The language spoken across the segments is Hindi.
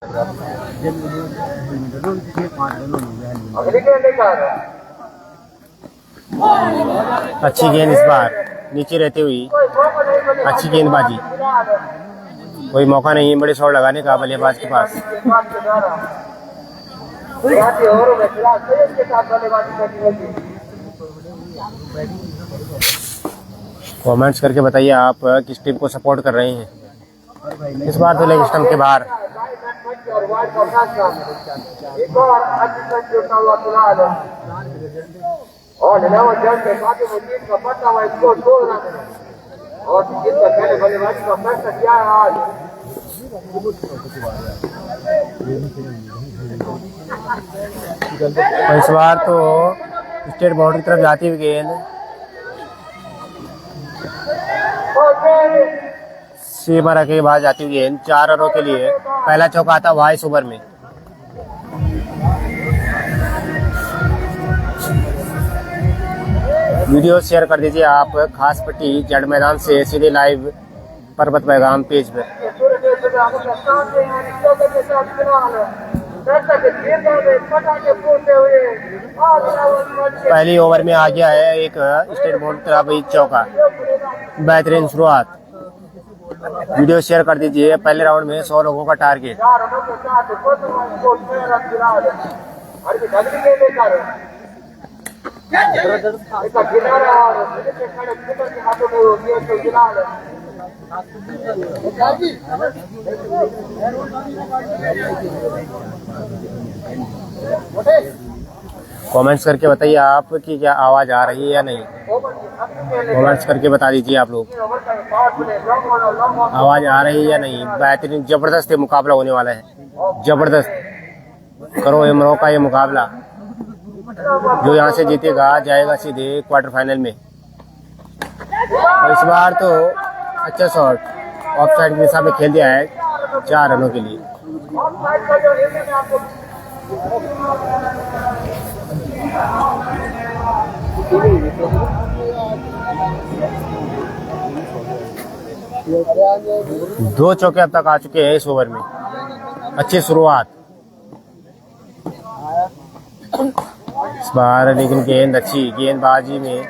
अच्छी गेंद इस बार नीचे रहती हुई, अच्छी गेंदबाजी, कोई मौका नहीं बड़े शॉट लगाने का बल्लेबाज के पास। कमेंट्स करके बताइए आप किस टीम को सपोर्ट कर रहे हैं। इस बार तो लेग स्टंप के बाहर। इस बार तो स्टेट बाउंड्री की तरफ जाती हुई गेंद सीमा के बाद जाती हुई गेंद 4 रनों के लिए पहला चौका आता 22 ओवर में। वीडियो शेयर कर दीजिए आप खास पट्टी जड़ मैदान से सीधे लाइव पर्वत पैगाम पेज पर। पहली ओवर में आ गया है एक स्टेट बोर्ड तरफ चौका। बेहतरीन शुरुआत। वीडियो शेयर कर दीजिए। पहले राउंड में 100 लोगों का टारगेट। कमेंट्स करके बताइए आप कि क्या आवाज आ रही है या नहीं। कमेंट्स करके बता दीजिए आप लोग आवाज आ रही है या नहीं। बेहतरीन जबरदस्त मुकाबला होने वाला है। जबरदस्त करो इमरों का ये मुकाबला। जो यहाँ से जीतेगा जाएगा सीधे क्वार्टर फाइनल में। और इस बार तो अच्छा शॉट ऑफ साइड की दिशा में खेल दिया है 4 रनों के लिए। दो चौके अब तक आ चुके हैं इस ओवर में। अच्छी शुरुआत इस बार, लेकिन गेंद अच्छी गेंदबाजी में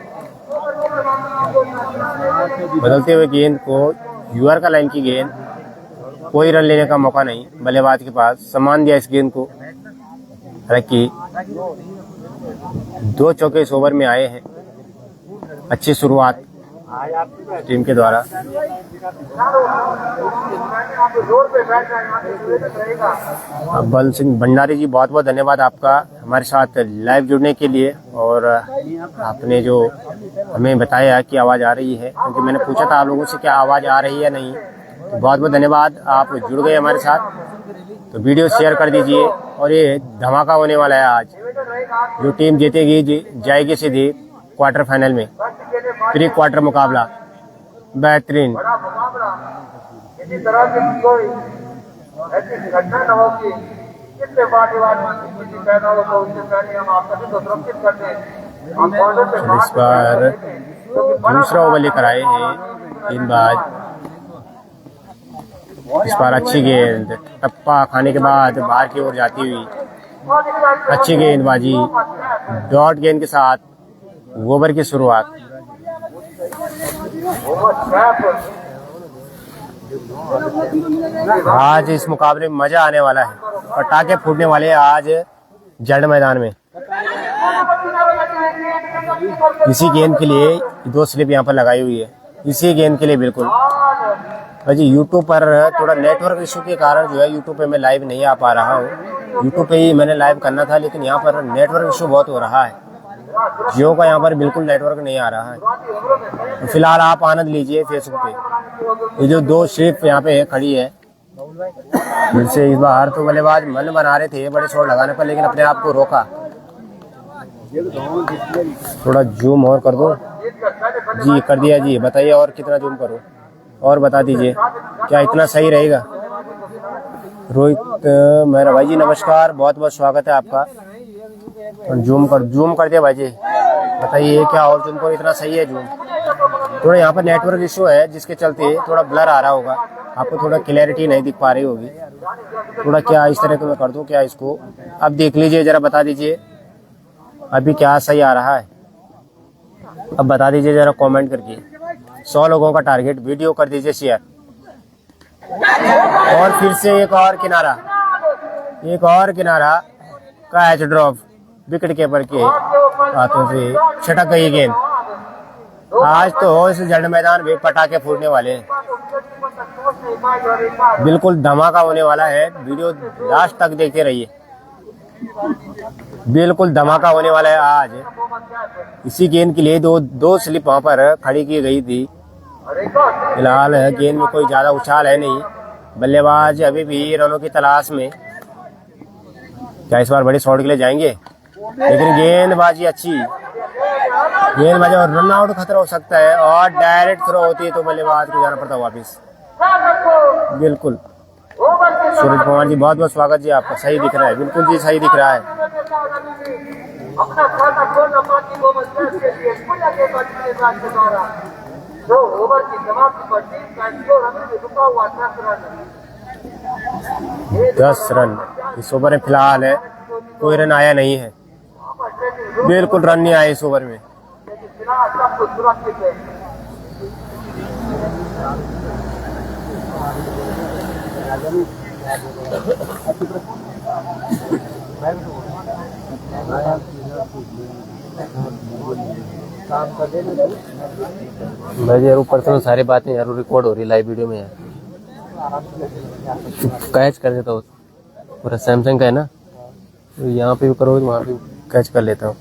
बदलते हुए गेंद को यूआर का लाइन की गेंद, कोई रन लेने का मौका नहीं बल्लेबाज के पास। सम्मान दिया इस गेंद को। हालांकि 2 चौके इस ओवर में आए हैं। अच्छी शुरुआत टीम के द्वारा। बल सिंह भंडारी जी, बहुत बहुत धन्यवाद आपका हमारे साथ लाइव जुड़ने के लिए। और आपने जो हमें बताया कि आवाज़ आ रही है, क्योंकि मैंने पूछा था आप लोगों से क्या आवाज़ आ रही है या नहीं। तो बहुत बहुत धन्यवाद, आप जुड़ गए हमारे साथ। तो वीडियो शेयर कर दीजिए। और ये धमाका होने वाला है आज। जो टीम जीतेगी जाएगी सीधी क्वार्टर फाइनल में। प्री क्वार्टर मुकाबला बेहतरीन। इस बार दूसरा ओवर लेकर आए हैं गेंदबाज। इस बार अच्छी गेंद टप्पा खाने के बाद बाहर की ओर जाती हुई अच्छी गेंदबाजी। डॉट गेंद के साथ ओवर की शुरुआत। आज इस मुकाबले में मजा आने वाला है। पटाखे फूटने वाले हैं आज जड़ मैदान में। इसी गेंद के लिए 2 स्लिप यहाँ पर लगाई हुई है। इसी गेंद के लिए बिल्कुल। और जी यूट्यूब पर थोड़ा नेटवर्क इशू के कारण जो है यूट्यूब पे मैं लाइव नहीं आ पा रहा हूँ। यूट्यूब पे ही मैंने लाइव करना था, लेकिन यहाँ पर नेटवर्क इशू बहुत हो रहा है। जियो का यहाँ पर बिल्कुल नेटवर्क नहीं आ रहा है। तो फिलहाल आप आनंद लीजिए फेसबुक पे। ये जो 2 स्लिप यहाँ पे खड़ी है, जिनसे इस बार तो बल्लेबाज मन बना रहे थे बड़े शॉट लगाने पर, लेकिन अपने आप को रोका। थोड़ा जूम और कर दो जी। कर दिया जी। बताइए और कितना जूम करूं, और बता दीजिए क्या इतना सही रहेगा। रोहित मेहरा भाई जी नमस्कार, बहुत बहुत स्वागत है आपका। जूम कर दिया भाई जी। बताइए क्या और जूम करो, इतना सही है जूम। थोड़ा यहाँ पर नेटवर्क इशू है जिसके चलते थोड़ा ब्लर आ रहा होगा, आपको थोड़ा क्लैरिटी नहीं दिख पा रही होगी। थोड़ा क्या इस तरह का मैं कर दूं क्या इसको, अब देख लीजिए जरा, बता दीजिए अभी क्या सही आ रहा है, अब बता दीजिए जरा कमेंट करके। 100 लोगों का टारगेट, वीडियो कर दीजिए शेयर। और फिर से एक और किनारा कैच ड्रॉप, विकेट कीपर के हाथों से छटक गई गेंद। आज तो इस जड़ मैदान में पटाखे फूटने वाले हैं, बिल्कुल धमाका होने वाला है। वीडियो लास्ट तक देखते रहिए, बिल्कुल धमाका होने वाला है आज। इसी गेंद के लिए दो स्लिप वहां पर खड़ी की गई थी। फिलहाल गेंद में कोई ज्यादा उछाल है नहीं, बल्लेबाज अभी भी रनों की तलाश में। क्या इस बार बड़े शॉट के लिए जाएंगे? लेकिन गेंदबाजी अच्छी, गेंदबाजी और रन आउट खतरा हो सकता है, और डायरेक्ट थ्रो होती है तो बल्लेबाज को जाना पड़ता है वापिस। बिल्कुल सूरज कुमार जी, बहुत बहुत स्वागत जी आपका। सही दिख रहा है, बिल्कुल जी सही दिख रहा है। दस रन इस ओवर में फिलहाल है, कोई रन आया नहीं है, बिल्कुल रन नहीं आए इस ओवर में। भाई यार ऊपर से सारी बातें यार रिकॉर्ड हो रही लाइव वीडियो में यार, कैच कर देता हूँ पूरा। सैमसंग का है ना, तो यहाँ पे भी करो वहाँ पे कैच कर लेता हूँ।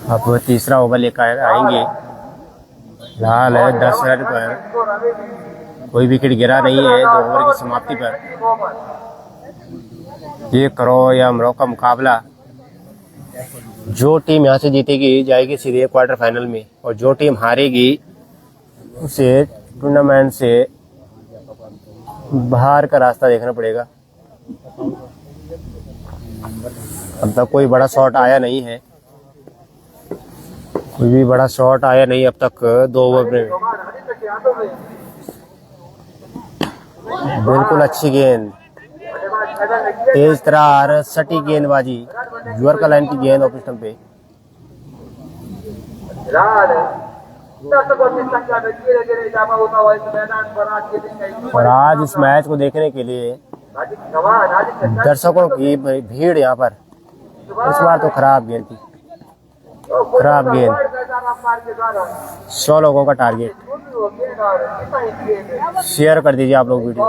अब तीसरा ओवर लेकर आएंगे। फिलहाल है 10 रन पर, कोई विकेट गिरा नहीं है 2 ओवर की समाप्ति पर। 1 करोड़ या अमरों का मुकाबला, जो टीम यहाँ से जीतेगी जाएगी सीधे क्वार्टर फाइनल में, और जो टीम हारेगी उसे टूर्नामेंट से बाहर का रास्ता देखना पड़ेगा। अब तक कोई बड़ा शॉट आया नहीं है, कोई भी बड़ा शॉट आया नहीं अब तक 2 ओवर में। बिल्कुल अच्छी गेंद, तेज तरार सटी गेंदबाजी, यॉर्कर लाइन की गेंद ऑफ स्टंप पे। और आज इस मैच को देखने के लिए दर्शकों की भीड़ यहाँ पर। इस बार तो खराब गेंद थी, खराब गेंद। 100 लोगों का टारगेट, शेयर कर दीजिए आप लोग वीडियो।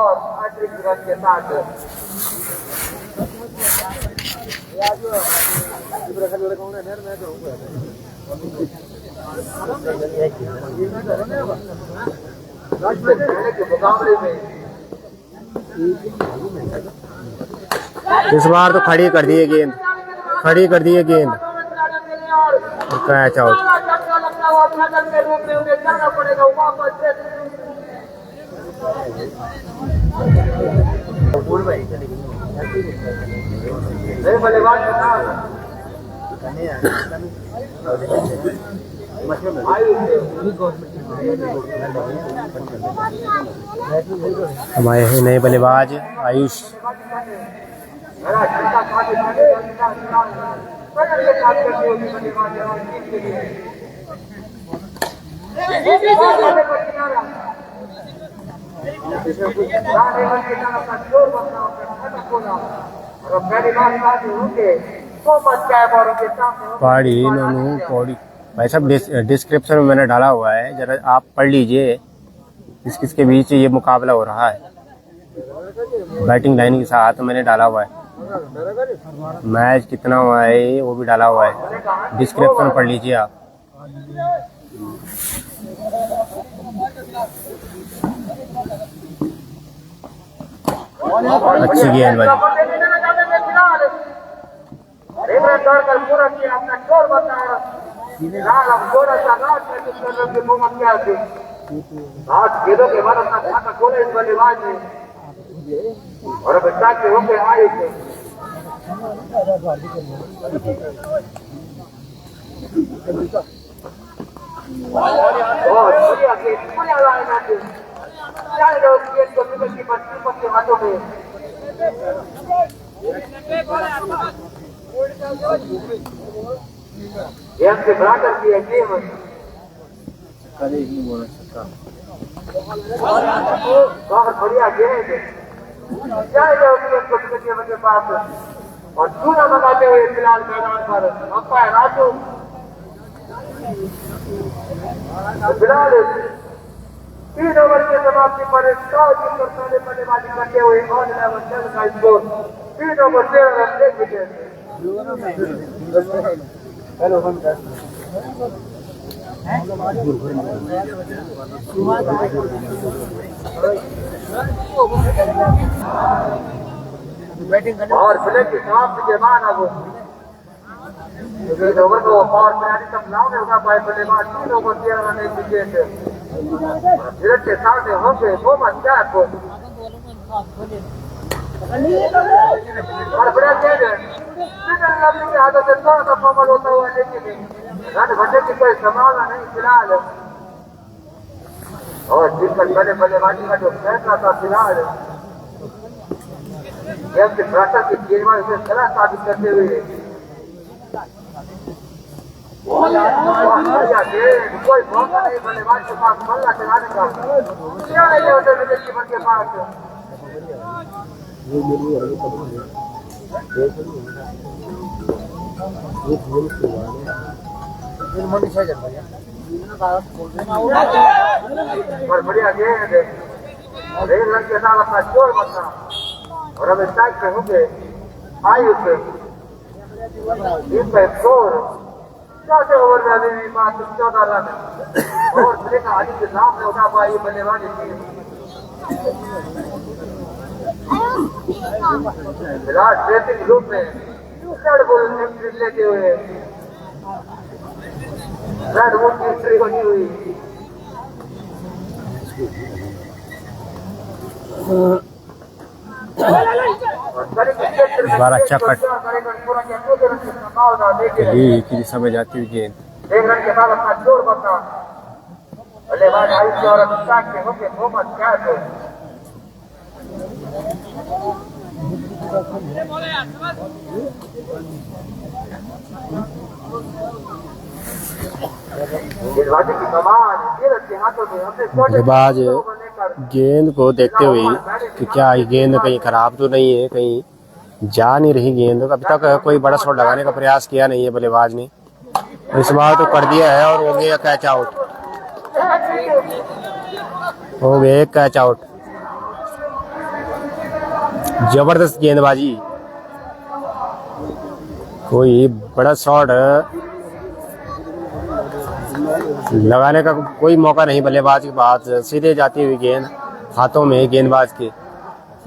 इस बार तो खड़ी कर दी है गेंद, खड़ी कर दी है गेंद, कैच आउट। हमारे हैं नए बल्लेबाज आयुष। पहाड़ी नोनू पौड़ी भाई साहब, डिस्क्रिप्शन में मैंने डाला हुआ है, जरा आप पढ़ लीजिए किस किस के बीच ये मुकाबला हो रहा है। बैटिंग लाइन के साथ मैंने डाला हुआ है, मैच कितना हुआ है वो भी डाला हुआ है, डिस्क्रिप्शन पढ़ लीजिए आप। अच्छी गेंदबाजी, और बच्चा के होके आए थे और बढ़िया के बढ़िया लाइन आते चार लोग ये तो विकेट की पत्ती के हाथों में गेम से बराबर की है गेम कभी नहीं बोल सकता बहुत बढ़िया गेम चार लोग ये तो विकेट के पास और चूना लगाते हुए फिलहाल मैदान पर अंपायर राजू फिलहाल 3 ओवर की समाप्ति पर 100 पहले बल्लेबाजी करते हुए ऑन लेवल चल का score 3 over 13 run 1 wicket. Hello हम और फिल्म की समाप्ति के बाद अब 3 ओवर को और पेनाल्टी तक नाव में उठा पाए बल्लेबाज 3 ओवर 13 रन 1 विकेट धीरज के सामने होंगे मोहम्मद कैफ और बड़ा गेंद की आदत से थोड़ा सा फॉर्मल होता हुआ लेकिन रन बनने की कोई संभावना नहीं फिलहाल और जिस पर पहले बल्लेबाजी का जो फैसला था फिलहाल गेम के प्राचर की गेंदबाजी से गलत साबित करते हुए कोई मौका नहीं बल्लेबाज के पास बल्ला चलाने का के पास और बढ़िया गेंद रेल रन के साथ अपना जोर बना और अब स्ट्राइक पे होंगे आयुष स्कोर 4 ओवर में अभी भी मात्र 14 रन और सुरेखा आदि के नाम में उठा पाई बल्लेबाजी टीम फिलहाल ड्रेसिंग रूम में रेड बुल एंट्री लेते हुए रेड बुल की एंट्री होती हुई बार अच्छा कट की दिशा में जाती हुई गेंद 1 रन के बाद अपना जोर बना बल्लेबाज आयुष और स्टार्ट के होके मोहम्मद कैफ बल्लेबाज गेंद को देखते हुए कि क्या ये गेंद कहीं खराब तो नहीं है, कहीं जा नहीं रही गेंद। अभी तक कोई बड़ा शॉट लगाने का प्रयास किया नहीं है बल्लेबाज ने, इस बार तो कर दिया है और हो गया कैच आउट, हो गया कैच आउट। जबरदस्त गेंदबाजी, कोई बड़ा शॉट लगाने का कोई मौका नहीं बल्लेबाज के पास, सीधे जाती हुई गेंद हाथों में गेंदबाज के।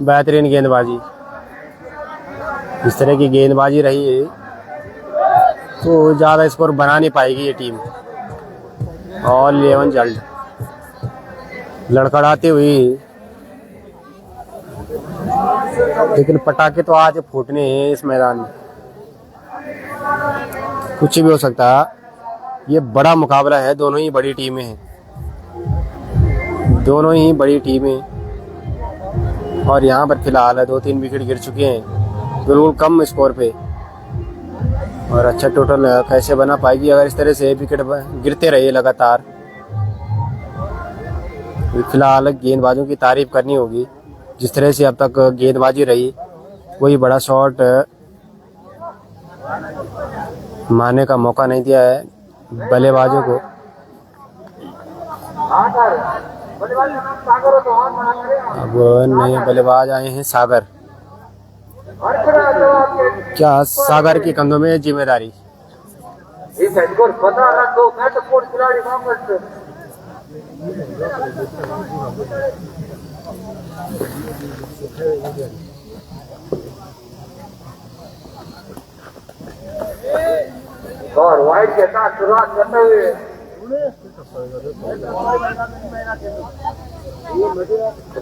बेहतरीन गेंदबाजी, इस तरह की गेंदबाजी रही तो ज़्यादा स्कोर बना नहीं पाएगी ये टीम। और 11 जल्द लड़खड़ाती हुई, लेकिन पटाखे तो आज फूटने हैं इस मैदान में, कुछ भी हो सकता है। ये बड़ा मुकाबला है, दोनों ही बड़ी टीमें हैं, दोनों ही बड़ी टीमें। और यहाँ पर फिलहाल 2-3 विकेट गिर चुके हैं बिल्कुल कम स्कोर पे, और अच्छा टोटल कैसे बना पाएगी अगर इस तरह से विकेट गिरते रहे लगातार। फिलहाल गेंदबाजों की तारीफ करनी होगी, जिस तरह से अब तक गेंदबाजी रही, कोई बड़ा शॉट मारने का मौका नहीं दिया है बल्लेबाजों को। अब नए बल्लेबाज आए हैं सागर, क्या सागर के कंधों में जिम्मेदारी। और वाइड के साथ शुरुआत करते हुए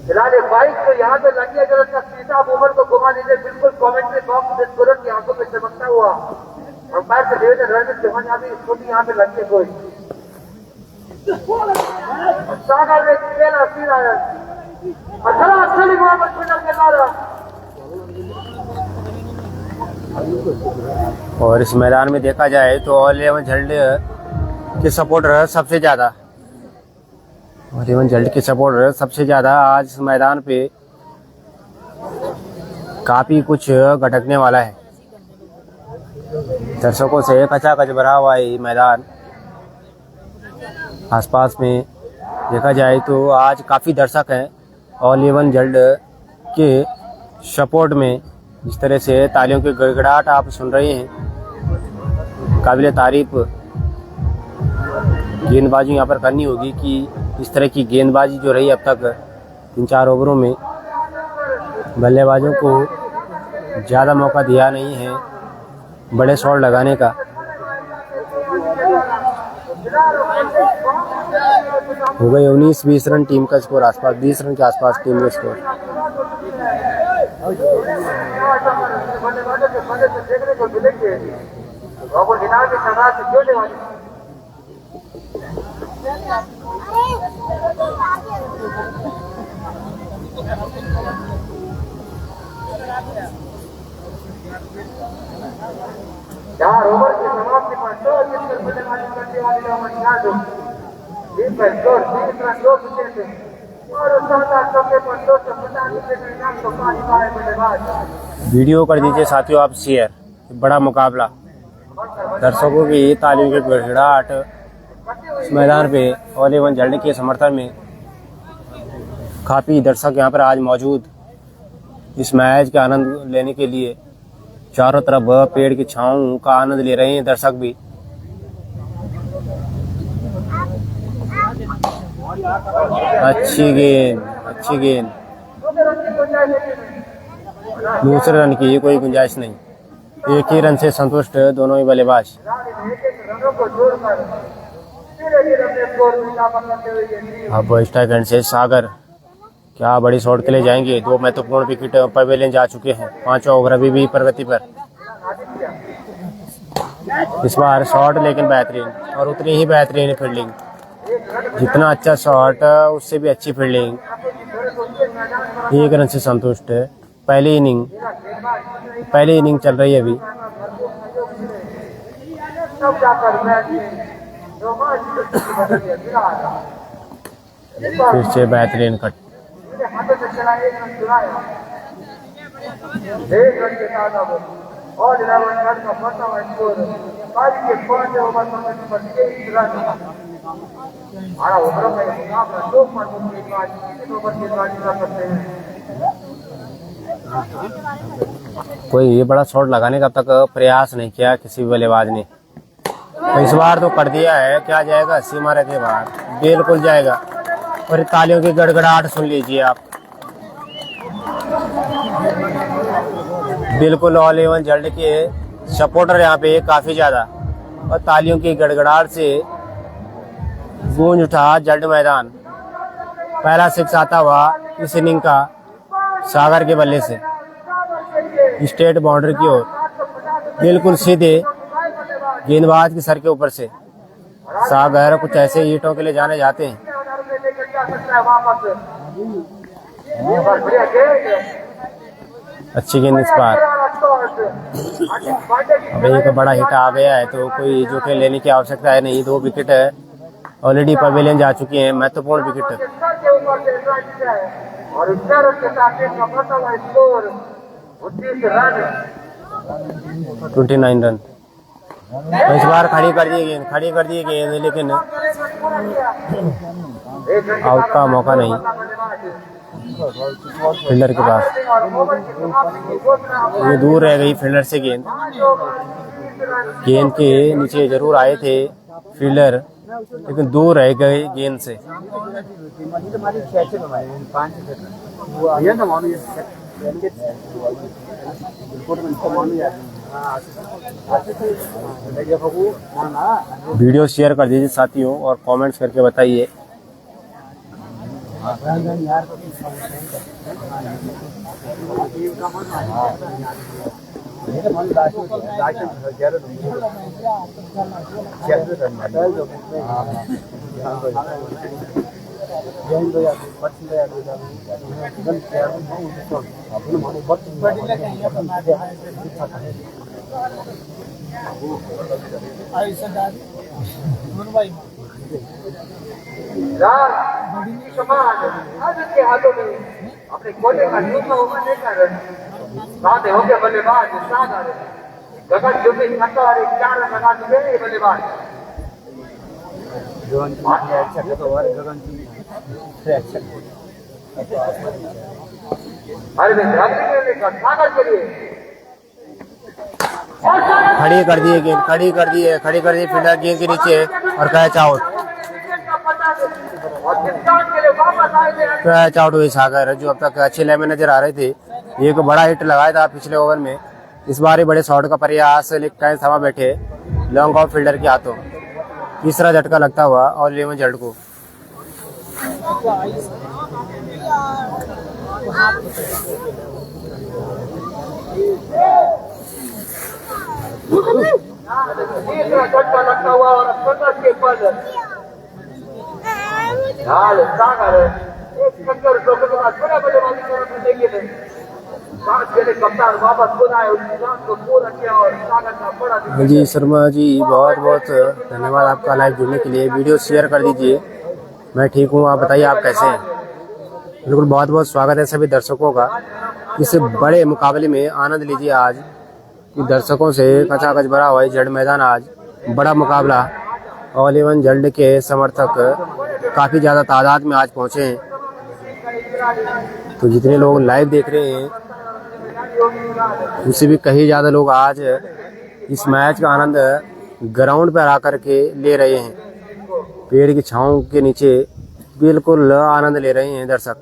फिलहाल एक बाइक तो यहाँ पे लगी है, अगर उसका सीधा मूवमेंट को घुमा दीजिए बिल्कुल कमेंट्री बॉक्स में तुरंत की आंखों में चमकता हुआ अंपायर से देवेंद्र रणजीत चौहान यहाँ पे स्कूटी यहाँ पे लगी है कोई सागर में खेल सीधा है अच्छा वहां पर फिल्डर के द्वारा। और इस मैदान में देखा जाए तो ऑल इलेवन झल्ड के सपोर्टर सबसे ज़्यादा आज इस मैदान पे काफ़ी कुछ घटकने वाला है। दर्शकों से कचाकच भरा हुआ है मैदान। आसपास में देखा जाए तो आज काफ़ी दर्शक हैं ऑल इलेवन झल्ड के सपोर्ट में। इस तरह से तालियों की गड़गड़ाहट आप सुन रहे हैं, काबिल तारीफ गेंदबाजी यहाँ पर करनी होगी कि इस तरह की गेंदबाजी जो रही अब तक 3-4 ओवरों में बल्लेबाजों को ज़्यादा मौका दिया नहीं है बड़े शॉट लगाने का। हो गए 19-20 रन टीम का स्कोर, आसपास 20 रन के आसपास टीम का स्कोर। चार ओवर की समाप्ति पर बल्लेबाजी करने वाले मोहम्मद यादव टीम पर स्कोर 3 रन 2 विकेट और शानदार चौके पर 250 विकेट के इनाम को पाने वाले बल्लेबाज। वीडियो कर दीजिए साथियों आप शेयर। बड़ा मुकाबला, दर्शकों की तालियों की गड़गड़ाहट इस मैदान पे ऑल इलेवन झल्ड के समर्थन में। काफ़ी दर्शक यहाँ पर आज मौजूद इस मैच का आनंद लेने के लिए। चारों तरफ पेड़ की छांव का आनंद ले रहे हैं दर्शक भी। अच्छी गेंद दूसरे रन की कोई गुंजाइश नहीं, एक ही रन से संतुष्ट दोनों ही बल्लेबाज। अब स्ट्राइक एंड से सागर क्या बड़ी शॉट के लिए जाएंगे। 2 महत्वपूर्ण विकेट पवेलियन जा चुके हैं। 5वां ओवर अभी भी प्रगति पर। इस बार शॉट लेकिन बेहतरीन और उतनी ही बेहतरीन फील्डिंग। जितना अच्छा शॉट उससे भी अच्छी फील्डिंग। 1 रन से संतुष्ट। पहली इनिंग चल रही है अभी। फिर से बेहतरीन कट। और का बढ़ता हुआ स्कोर आज के 5 ओवर में 23 रन। आधा ओवर में मुकाबला 2 ओवर के बाद 3 ओवर के बाद कर सकते हैं। कोई ये बड़ा शॉट लगाने का अब तक प्रयास नहीं किया किसी भी बल्लेबाज ने। तो इस बार तो कर दिया है। क्या जाएगा सीमा रेखा के बाहर, बिल्कुल जाएगा। और तालियों की गड़गड़ाहट सुन लीजिए आप। बिल्कुल ऑल इलेवन झल्ड के सपोर्टर यहाँ पे काफ़ी ज़्यादा और तालियों की गड़गड़ाहट से गूंज उठा झल्ड मैदान। पहला 6 आता हुआ इस इनिंग का सागर के बल्ले से स्ट्रेट बाउंड्री की ओर, बिल्कुल सीधे गेंदबाज के सर के ऊपर से। सागर कुछ ऐसे ईंटों के लिए जाने जाते हैं। अच्छी गेंद इस बार। अब एक बड़ा हिट आ गया है तो कोई जोखिम लेने की आवश्यकता है नहीं। 2 विकेट ऑलरेडी पवेलियन जा चुकी हैं, महत्वपूर्ण विकेट। और 29 रन। तो इस बार खड़ी कर दी गेंद लेकिन आउट का मौका नहीं फील्डर के पास। ये दूर रह गई फील्डर से गेंद के नीचे जरूर आए थे फील्डर, लेकिन दूर रह गए गेंद से। वीडियो शेयर कर दीजिए साथियों और कमेंट्स करके बताइए। आज के हाथों में अपने कोटे का जूता होने का साथ हो गए बल्लेबाज साथ आ रहे गगन जो भी छक्का और 4 रन लगा चुके हैं बल्लेबाज अरविंद का सागर के लिए खड़ी कर दिए गेंद, खड़ी कर दिए फील्डर गेंद के नीचे और कैच आउट। कैच आउट हुई सागर, जो अब तक अच्छे लेग में नजर आ रहे थे। एक बड़ा हिट लगाया था पिछले ओवर में, इस बार ही बड़े शॉट का प्रयास लेकिन थमा बैठे लॉन्ग ऑफ फील्डर के हाथों। तीसरा झटका लगता हुआ और 11 जल्ड को। तीसरा झटका लगता हुआ और 15 के पद सागर एक चक्कर के बाद बड़ा बल्लेबाजी करने के लिए कप्तान वापस खुद आए, उस निजाम को पूरा किया और सागर का बड़ा जी शर्मा जी बहुत बहुत धन्यवाद आपका लाइव जुड़ने के लिए। वीडियो शेयर कर दीजिए। मैं ठीक हूँ, आप बताइए आप कैसे हैं। बिल्कुल बहुत बहुत स्वागत है सभी दर्शकों का इस बड़े मुकाबले में। आनंद लीजिए आज कि दर्शकों से कचाकच भरा हुआ जल्ड मैदान। आज बड़ा मुकाबला और 11 जल्ड के समर्थक काफ़ी ज़्यादा तादाद में आज पहुँचे हैं। तो जितने लोग लाइव देख रहे हैं उससे भी कहीं ज़्यादा लोग आज इस मैच का आनंद ग्राउंड पर आकर के ले रहे हैं। पेड़ की छांव के नीचे बिल्कुल आनंद ले रहे हैं दर्शक।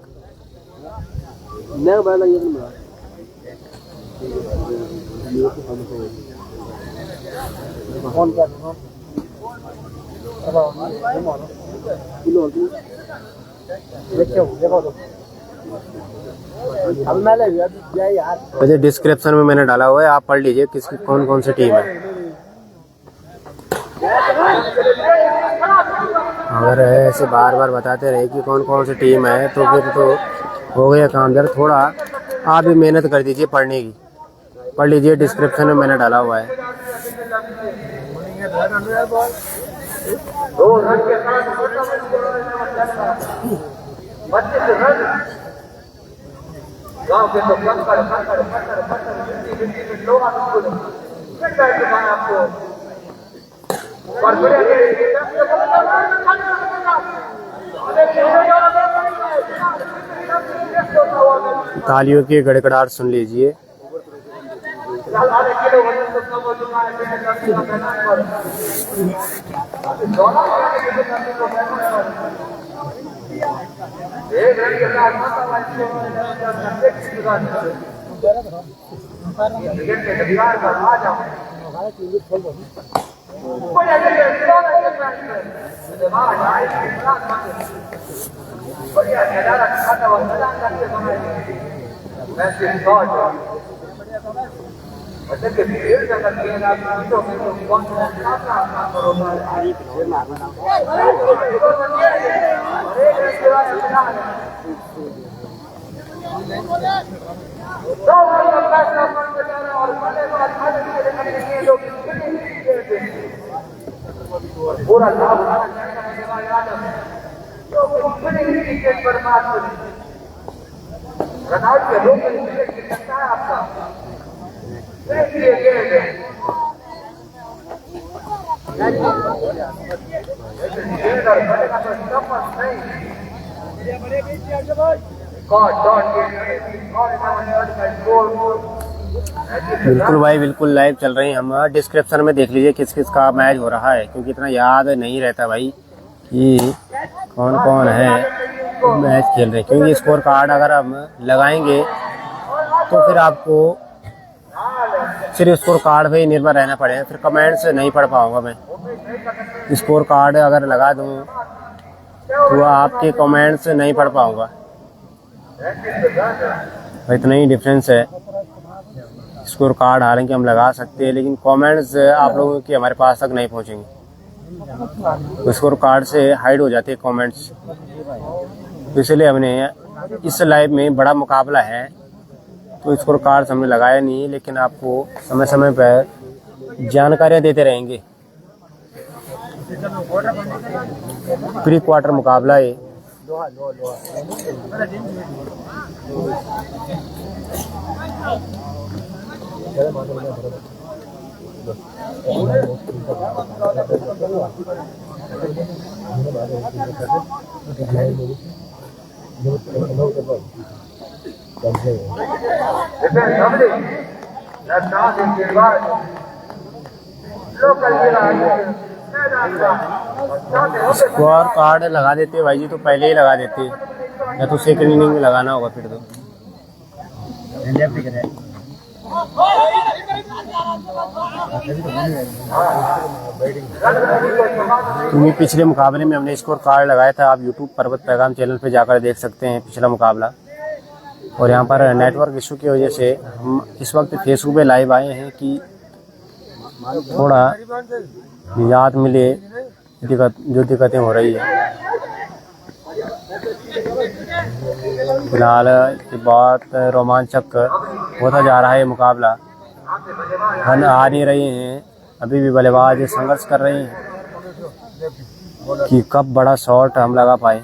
वैसे डिस्क्रिप्शन में मैंने डाला हुआ है, आप पढ़ लीजिए किसकी कौन कौन सी टीम है। अगर ऐसे बार बार बताते रहे कि कौन कौन सी टीम है तो फिर तो हो गया काम। जरा थोड़ा आप भी मेहनत कर दीजिए पढ़ने की। पढ़ लीजिए, डिस्क्रिप्शन में मैंने डाला हुआ है। 2 रन के साथ 25 रन गांव के तो कंकड़ लोग आपको और तालियों की गड़गड़ाहट सुन लीजिए। एक रन के साथ पूरा लाभ रनआउट के रूप में सकता है आपका। बिल्कुल भाई बिल्कुल लाइव चल रही हैं हम। डिस्क्रिप्शन में देख लीजिए किस किस का मैच हो रहा है, क्योंकि इतना याद नहीं रहता भाई कि कौन कौन है मैच खेल रहे हैं। क्योंकि स्कोर कार्ड अगर हम लगाएंगे तो फिर आपको सिर्फ स्कोर कार्ड पे ही निर्भर रहना पड़ेगा, फिर कमेंट्स नहीं पढ़ पाऊंगा मैं। स्कोर कार्ड अगर लगा दूं तो आपके कमेंट्स नहीं पढ़ पाऊंगा। इतना ही डिफरेंस है। स्कोर कार्ड हालांकि हम लगा सकते हैं, लेकिन कमेंट्स आप लोगों के हमारे पास तक नहीं पहुंचेंगे। स्कोर कार्ड से हाइड हो जाते हैं कमेंट्स, तो इसलिए हमने इस लाइव में बड़ा मुकाबला है तो स्कोर कार्ड हमने लगाया नहीं है, लेकिन आपको समय समय पर जानकारियां देते रहेंगे। प्री क्वार्टर मुकाबला है। स्कोर कार्ड लगा देते भाई जी, तो पहले ही लगा देते, या तो सेकंड इनिंग में लगाना होगा फिर तो। क्योंकि पिछले मुकाबले में हमने स्कोर कार्ड लगाया था, आप यूट्यूब पर्वत पैगाम चैनल पे जाकर देख सकते हैं पिछला मुकाबला। और यहाँ पर नेटवर्क इशू की वजह से हम इस वक्त फेसबुक पे लाइव आए हैं कि थोड़ा निजात मिले जो दिक्कतें हो रही है। फिलहाल ये बहुत रोमांचक होता जा रहा है मुकाबला। रन आ नहीं रहे हैं, अभी भी बल्लेबाज संघर्ष कर रहे हैं कि कब बड़ा शॉट हम लगा पाए।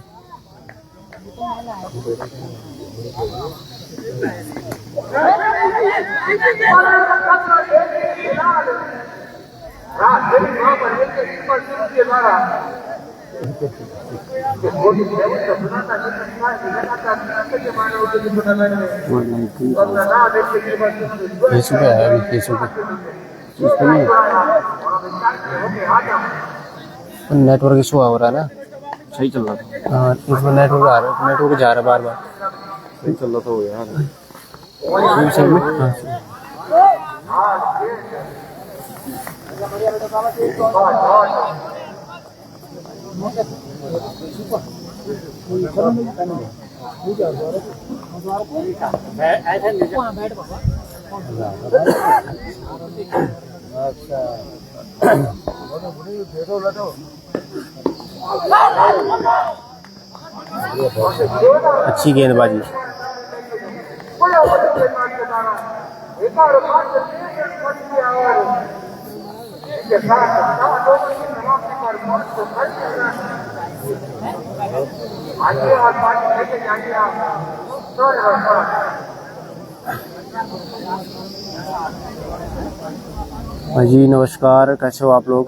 नेटवर्क इशू हो रहा है ना, सही चल रहा था। हाँ इसमें नेटवर्क जा रहा है बार बार। सही चल रहा था वो यार। अच्छी गेंदबाजी। जी नमस्कार, कैसे हो आप लोग?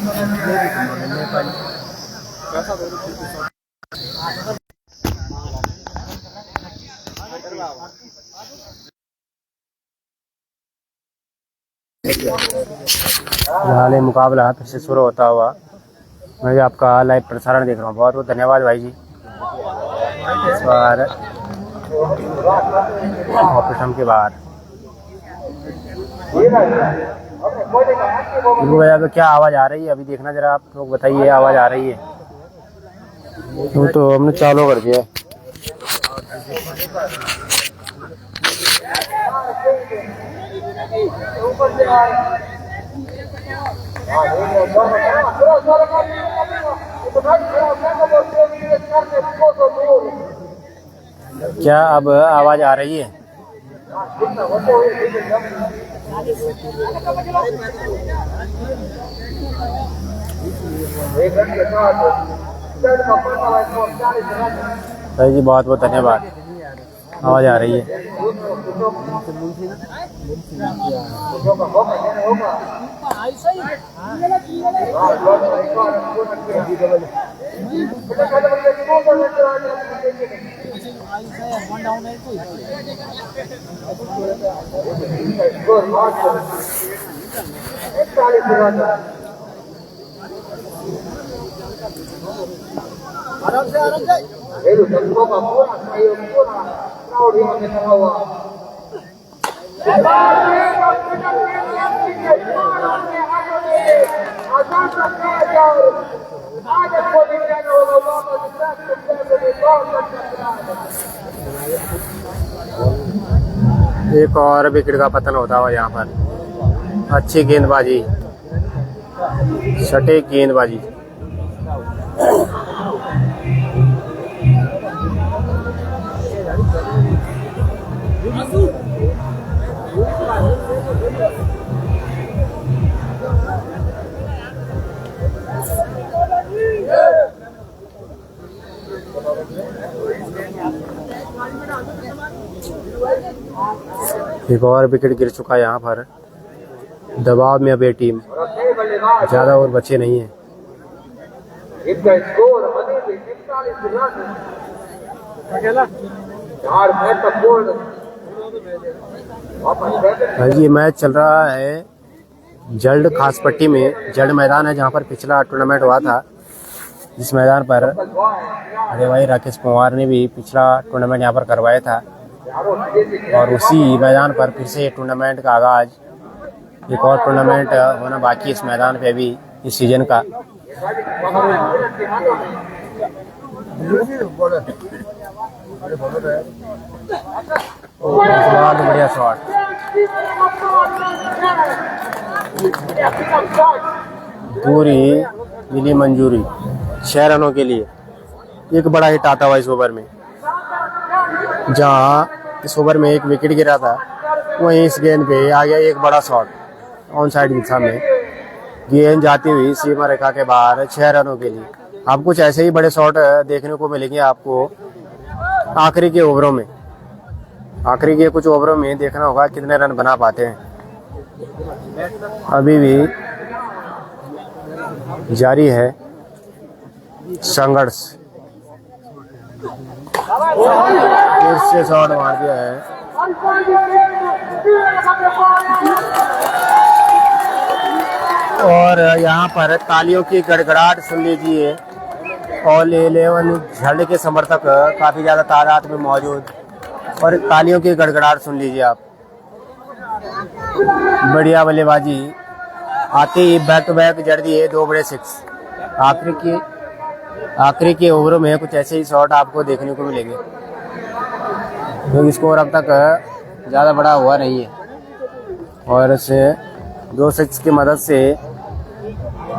फिलहाल ये मुकाबला फिर से शुरू होता हुआ मैं भी आपका लाइव प्रसारण देख रहा हूँ। बहुत बहुत धन्यवाद भाई जी। इस बार ऑपरेशन के बाहर भैया तो क्या आवाज़ आ रही है अभी देखना जरा आप लोग बताइए। आवाज़ आ रही है तो हमने चालू कर दिया। क्या अब आवाज़ आ रही है? भाई जी बहुत बहुत धन्यवाद। आवाज़ आ रही है। एक और विकेट का पतन होता हुआ यहाँ पर। अच्छी गेंदबाजी, सटीक गेंदबाजी। एक और विकेट गिर चुका है यहाँ पर। दबाव में अब ये टीम ज्यादा और बचे नहीं है। ये मैच चल रहा है जल्ड खास पट्टी में। जल्ड मैदान है जहाँ पर पिछला टूर्नामेंट हुआ था। जिस मैदान पर अरे भाई राकेश पवार ने भी पिछला टूर्नामेंट यहाँ पर करवाया था और उसी मैदान पर फिर से टूर्नामेंट का आगाज। एक और टूर्नामेंट होना बाकी इस मैदान पे भी इस सीजन का। बहुत बढ़िया शॉट, पूरी मिली मंजूरी 6 रनों के लिए। एक बड़ा हिट आता हुआ इस ओवर में। जहाँ इस ओवर में एक विकेट गिरा था वहीं इस गेंद पे आ गया एक बड़ा शॉट ऑन साइड दिशा में। गेंद जाती हुई सीमा रेखा के बाहर 6 रनों के लिए। अब कुछ ऐसे ही बड़े शॉट देखने को मिलेंगे आपको आखिरी के ओवरों में। आखिरी के कुछ ओवरों में देखना होगा कितने रन बना पाते हैं। अभी भी जारी है संघर्ष। फिर से शॉट मार दिया है। और यहाँ पर तालियों की गड़गड़ाहट सुन लीजिए। ऑल 11 झंड के समर्थक काफी ज्यादा तादाद में मौजूद और तालियों की गड़गड़ाहट सुन लीजिए आप। बढ़िया बल्लेबाजी आते ही बैक टू बैक जड़ दिए 2 बड़े 6। आखिरी के ओवरों में कुछ ऐसे ही शॉट आपको देखने को मिलेंगे क्योंकि स्कोर अब तक ज़्यादा बड़ा हुआ नहीं है और इस 2 6 की मदद से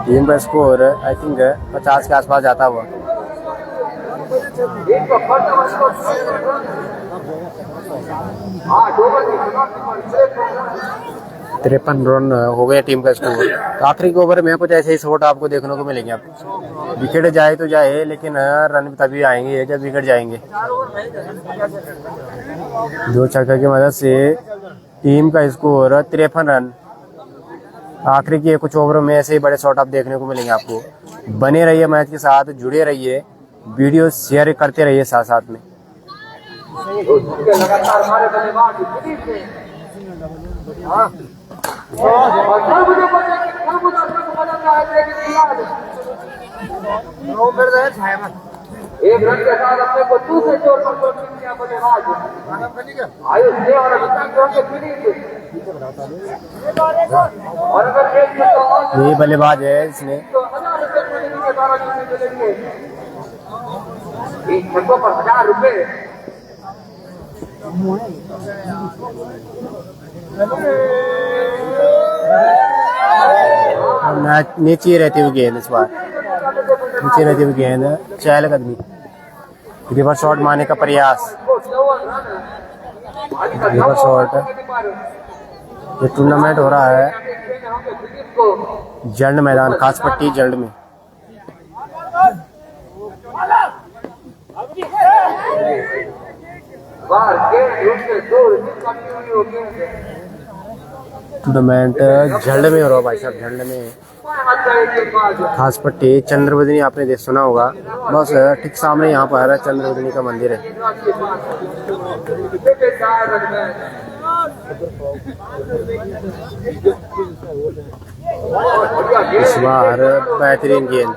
टीम का स्कोर आई थिंक 50 के आसपास जाता हुआ। 53 रन हो गए टीम का स्कोर। तो आखिरी के ओवर में कुछ ऐसे ही शॉट आपको देखने को मिलेंगे। अब विकेट जाए तो जाए लेकिन रन तभी आएंगे जब विकेट जाएंगे। 2 छक्के की मदद से टीम का स्कोर 53 रन आखिरी के कुछ ओवरों में ऐसे ही बड़े शॉट आप देखने को मिलेंगे आपको। बने रहिए मैच के साथ, जुड़े रहिए, वीडियो शेयर करते रहिए साथ साथ में। लगातार हमारे बल्लेबाज एक रन के साथ अपने को दूसरे जोर पर कोशिश किया बल्लेबाज आयुष ने और और अगर एक ये बल्लेबाज है, इसने तो 1000 रुपए के द्वारा मिलेंगे। एक छक्कों पर 1000 रुपए। नीचे रहती हुई गेंद, इस बार नीचे रहती हुई गेंद, चहलकदमी, रिवर्स शॉट मारने का प्रयास, रिवर्स शॉट। ये टूर्नामेंट हो रहा है जंड मैदान, खासपट्टी जंड में। टूर्नामेंट झल्ड में हो रहा है भाई साहब, झल्ड में, खासपट्टी चंद्रवदनी, आपने देख सुना होगा, बस ठीक सामने यहाँ पर चंद्रवदनी का मंदिर है। इस बार बेहतरीन गेंद,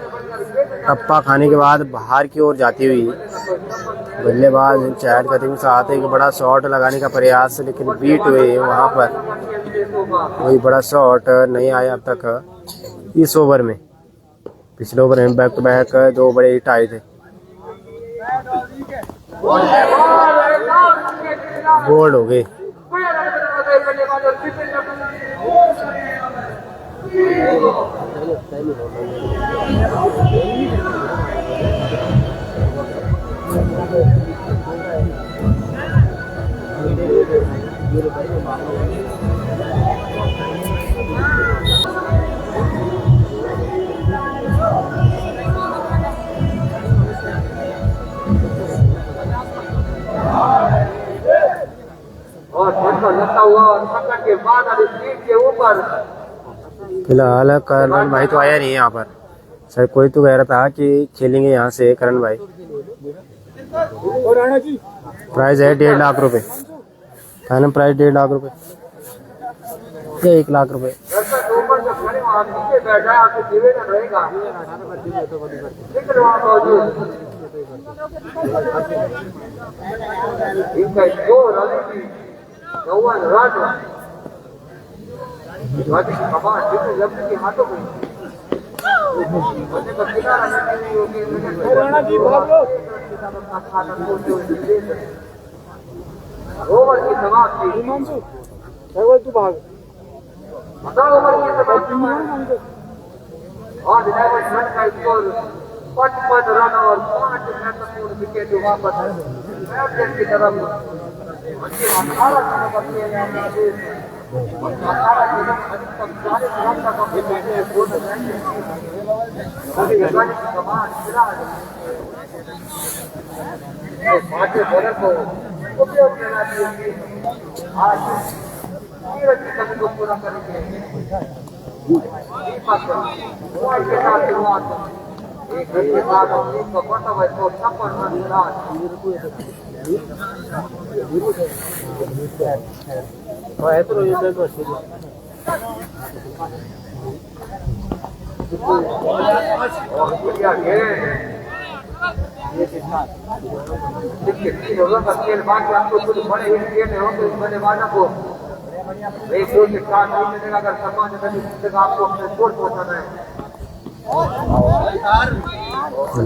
टप्पा खाने के बाद बाहर की ओर जाती हुई, बल्लेबाज चहलकदमी से आते एक बड़ा शॉट लगाने का प्रयास, लेकिन बीट हुए वहां पर, कोई बड़ा शॉट नहीं आया अब तक इस ओवर में। पिछले ओवर में बैक टू बैक 2 बड़े हिट आए थे। बोल्ड हो गए। और छक्का लगता हुआ और छक्का के बाद अब स्क्रीन के ऊपर फिलहाल करण भाई तो आया नहीं है यहाँ पर, सर कोई तो कह रहा था कि खेलेंगे यहाँ से करण भाई। प्राइस है 1.5 लाख रुपए, फाइनल प्राइस 1.5 लाख रुपए, 1 लाख रुपए। दर्शक ऊपर जब खड़े वहां नीचे बैठा आपको निवेदन रहेगा वहां मौजूद इनका स्कोर अभी भी 59 रन। कमान जितने लंबी के हाथों में ओवर की समाप्ति, ओवर की समाप्ति और ड्राइवर रन का स्कोर 55 रन और 5 महत्वपूर्ण विकेट वापस कैप्टन की तरफ। अंतिम 18 रनों पर खेल रहे हैं देश 18 के रन अधिकतम 40 रन तक अपने स्कोर में रहेंगे। कमान सिराज पांचवें बॉलर को उपयोग करना चाहिए। आज नीरज की कमी को पूरा करेंगे दीपक बॉल के साथ शुरुआत, एक रन के साथ टीम को बढ़ता हुआ स्कोर 56 रन सिराज। बढ़िया गेंद, देखिए 3 ओवर का खेल बाकी, आपको कुछ बड़े हिट देने होंगे इस बल्लेबाजों को। एक दो से 4 नहीं मिलेगा अगर सामान्य गति से आपको अपने स्कोर पहुंचाना है।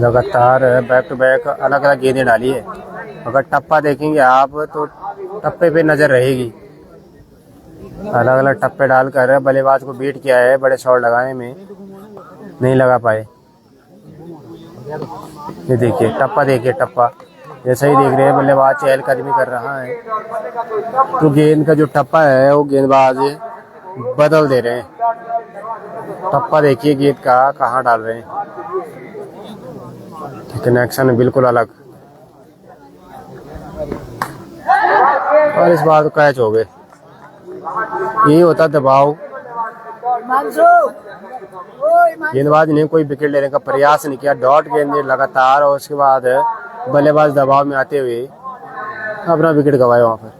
लगातार बैक टू बैक अलग अलग गेंदें डाली है। अगर टप्पा देखेंगे आप तो टप्पे पे नजर रहेगी, अलग अलग टप्पे डालकर बल्लेबाज को बीट किया है, बड़े शॉट लगाने में नहीं लगा पाए। ये देखिए टप्पा, देखिए टप्पा, जैसा ही देख रहे हैं बल्लेबाज चहलकदमी कर रहा है तो गेंद का जो टप्पा है वो गेंदबाज बदल दे रहे हैं। टप्पा देखिए गेंद का कहाँ डाल रहे हैं, कनेक्शन बिल्कुल अलग, और इस बार तो कैच हो गए। यही होता दबाव गेंदबाज ने कोई विकेट लेने का प्रयास नहीं किया, डॉट गेंद लगातार, और उसके बाद बल्लेबाज दबाव में आते हुए अपना विकेट गंवाया वहां पर।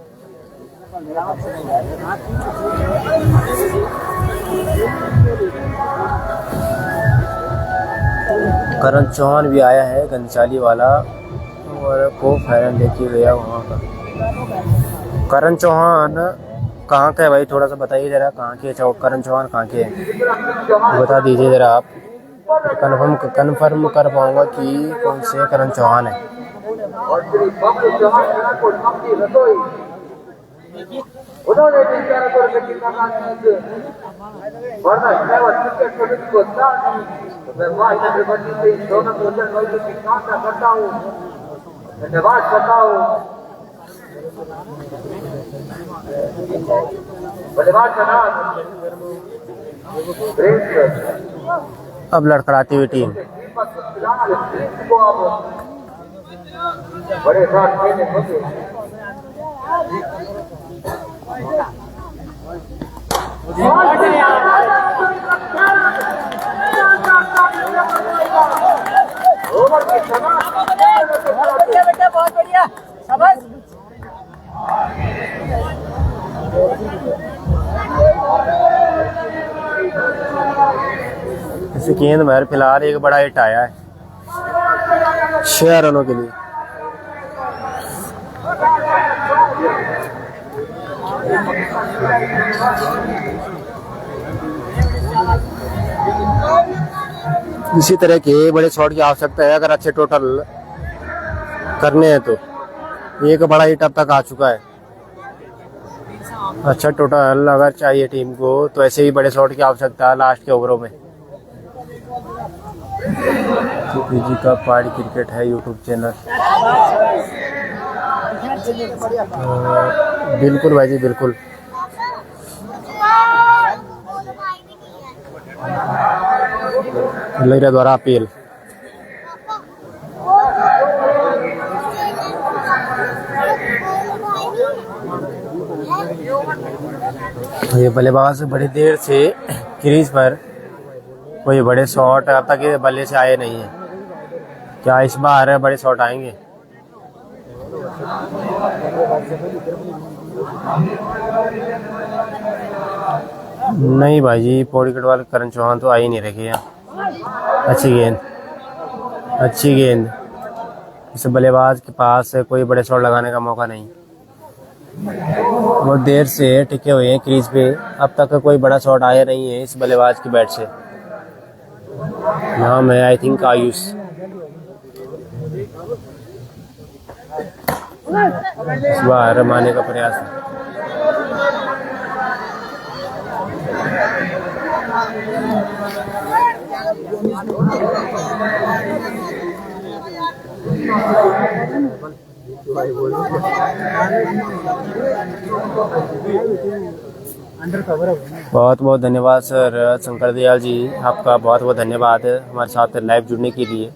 करण चौहान भी आया है, गंचाली वाला, और को फैरन लेके गया वहाँ पर। करण चौहान कहाँ का है भाई, थोड़ा सा बताइए जरा, कहाँ के करण चौहान कहाँ के हैं, बता दीजिए जरा आप, कन्फर्म कर पाऊंगा कि कौन से करण चौहान है। उन्होंने करता हूँ, धन्यवाद करता हूँ। धन्यवाद का नाम अब लड़खड़ाती हुई टीम, बड़े शॉट खेलने होंगे। बहुत बढ़िया, शाबाश। इसी गेंद में फिलहाल एक बड़ा हिट आया है 6 रनों के लिए। इसी तरह के बड़े शॉट की आवश्यकता है अगर अच्छे टोटल करने हैं तो। एक बड़ा हिट अब तक आ चुका है, अच्छा टोटल अगर चाहिए टीम को तो ऐसे ही बड़े शॉट की आवश्यकता है लास्ट के ओवरों में। जी का पहाड़ी क्रिकेट है यूट्यूब चैनल, बिल्कुल भाई जी बिल्कुल। लहरा द्वारा अपील, ये बल्लेबाज बड़ी देर से क्रीज पर कोई बड़े शॉट अब तक ये बल्ले से आए नहीं है, क्या इस बार बड़े शॉट आएंगे? नहीं भाई जी, पौड़ी कट वाले करण चौहान तो आ ही नहीं रखे हैं। अच्छी गेंद, अच्छी गेंद, इस बल्लेबाज के पास कोई बड़े शॉट लगाने का मौका नहीं, बहुत देर से टिके हुए हैं क्रीज पे, अब तक कोई बड़ा शॉट आया नहीं है इस बल्लेबाज की बैट से। नाम है आई थिंक आयुष। इस बार मारने का प्रयास है, बहुत बहुत धन्यवाद सर शंकर दयाल जी, आपका बहुत बहुत धन्यवाद हमारे साथ लाइव जुड़ने के लिए।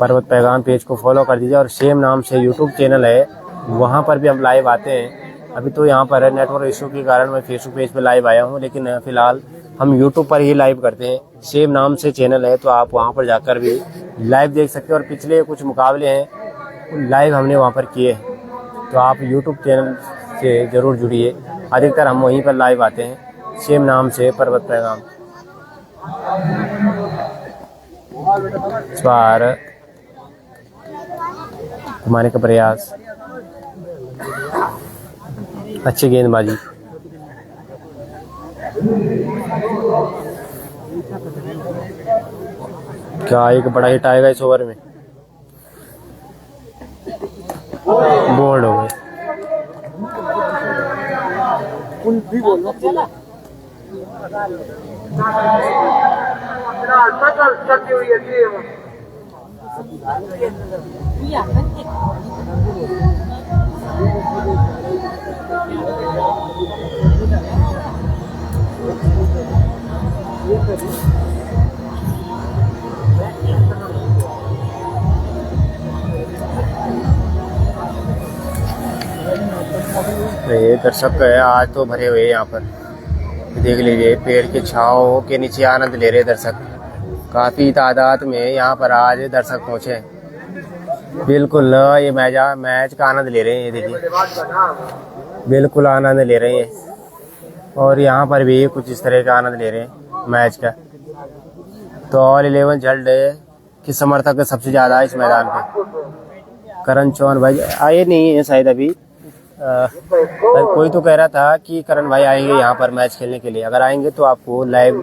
पर्वत पैगाम पेज को फॉलो कर दीजिए, और सेम नाम से यूट्यूब चैनल है, वहाँ पर भी हम लाइव आते हैं। अभी तो यहाँ पर नेटवर्क इशू के कारण मैं फेसबुक पेज पर लाइव आया हूँ, लेकिन फिलहाल हम यूट्यूब पर ही लाइव करते हैं। सेम नाम से चैनल है, तो आप वहाँ पर जाकर भी लाइव देख सकते हैं, और पिछले कुछ मुकाबले हैं लाइव हमने वहाँ पर किए हैं, तो आप यूट्यूब चैनल से ज़रूर जुड़िए। अधिकतर हम वहीं पर लाइव आते हैं, सेम नाम से पर्वत पैगाम। इस बार घुमाने का प्रयास, अच्छी गेंदबाजी, क्या एक बड़ा हिट आएगा इस ओवर में? बोल्ड हो गए। ये दर्शक है आज तो भरे हुए यहाँ पर। देख लीजिए पेड़ की छांव के नीचे आनंद ले रहे दर्शक। काफी तादाद में यहाँ पर आज दर्शक पहुंचे। बिल्कुल ये मैच का आनंद ले रहे हैं। ये देखिए बिल्कुल आनंद ले रहे हैं और यहाँ पर भी कुछ इस तरह का आनंद ले रहे हैं मैच का। तो ऑल 11 जल्द के समर्थक सबसे ज्यादा इस मैदान पे। करण चौहान भाई आए नहीं है शायद अभी। कोई तो कह रहा था कि करण भाई आएंगे यहाँ पर मैच खेलने के लिए। अगर आएंगे तो आपको लाइव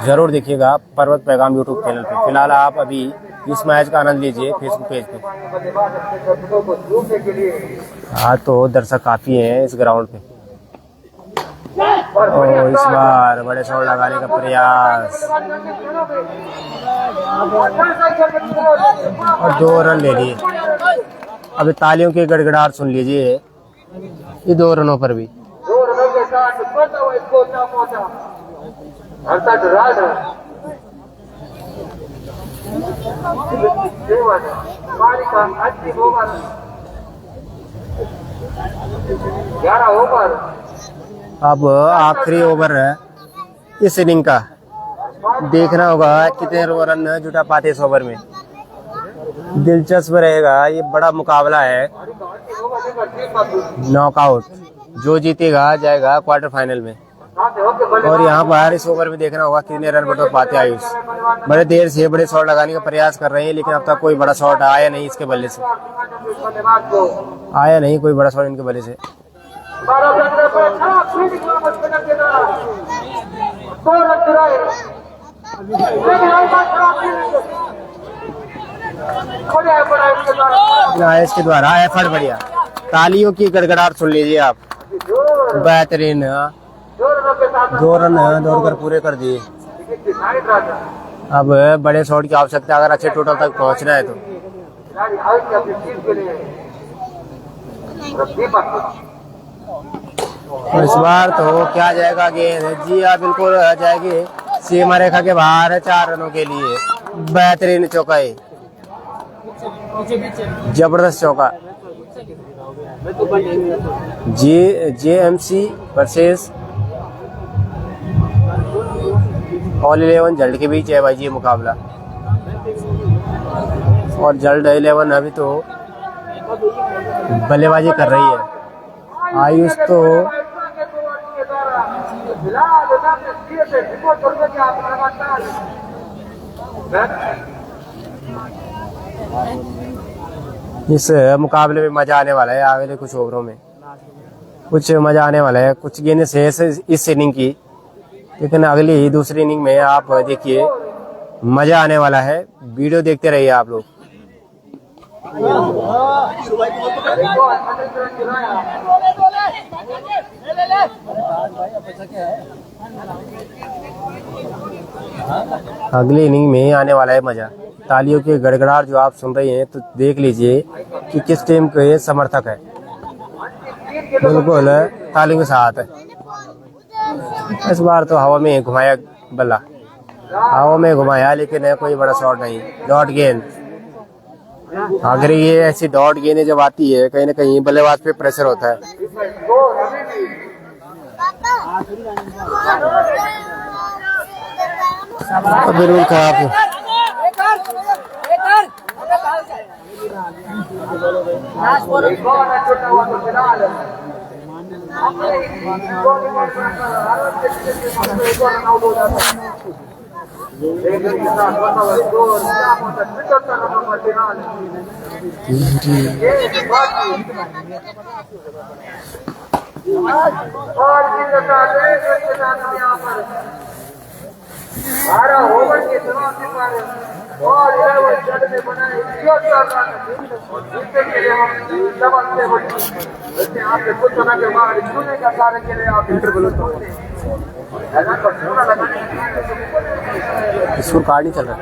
जरूर देखिएगा पर्वत पैगाम यूट्यूब चैनल पे। फिलहाल आप अभी इस मैच का आनंद लीजिए फेसबुक पेज पे। हाँ तो दर्शक काफी हैं इस ग्राउंड पे। और इस बार बड़े शॉट लगाने का प्रयास और 2 रन ले लिए। अभी तालियों की गड़गड़ाहट सुन लीजिए ये 2 रनों पर भी। 2 रनों के साथ पहुंचा 68 रन। पारी का अंतिम ओवर 11 ओवर। अब आखिरी ओवर है इस इनिंग का। देखना होगा कितने रन जुटा पाते इस ओवर में। दिलचस्प रहेगा। ये बड़ा मुकाबला है नॉकआउट। जो जीतेगा जाएगा क्वार्टर फाइनल में। और यहाँ पर इस ओवर में देखना होगा कितने रन बटोर पाते आयुष। बड़े देर से बड़े शॉट लगाने का प्रयास कर रहे हैं लेकिन अब तक कोई बड़ा शॉट आया नहीं इसके बल्ले से। आया नहीं कोई बड़ा शॉट इनके बल्ले से। इसके द्वारा एफर्ट बढ़िया। तालियों की गड़गड़ाहट सुन लीजिए आप। बेहतरीन 2 रन दौड़कर पूरे कर दिए। अब बड़े शॉट की आवश्यकता अगर अच्छे टोटल तक पहुंचना है तो। इस बार तो क्या जाएगा गेंद। जी हाँ बिल्कुल जाएगी सीमा रेखा के बाहर 4 रनों के लिए। बेहतरीन चौका है। जबरदस्त चौका। JMC वर्सेस ऑल 11 जल्द के बीच है भाई ये मुकाबला। और जल्द 11 अभी तो बल्लेबाजी कर रही है। आयुष तो इस मुकाबले में मजा आने वाला है। अगले कुछ ओवरों में कुछ मजा आने वाला है। कुछ गेंदें शेष इस इनिंग की लेकिन अगली दूसरी इनिंग में आप देखिए मजा आने वाला है। वीडियो देखते रहिए आप लोग। अगली इनिंग में आने वाला है मजा। तालियों की गड़गड़ाहट जो आप सुन रहे हैं तो देख लीजिए कि किस टीम के समर्थक है। बिल्कुल तालियों के साथ है। इस बार तो हवा में घुमाया बल्ला। हवा में घुमाया लेकिन कोई बड़ा शॉट नहीं। डॉट गेंद। अगर ये ऐसी डॉट गेंदें जब आती है कहीं ना कहीं बल्लेबाज पे प्रेशर होता है। बिल्कुल खराब ओवर की समाप्ति पर और 11 जड़ में बनाए 77 रन जीतने के लिए हम डबल से वैसे आपके कुछ समय के बाद चुने का कार्य के लिए आप इंटरव्यू ऐसा पर पूरा लगाने स्कोर कार्ड नहीं चल रहा।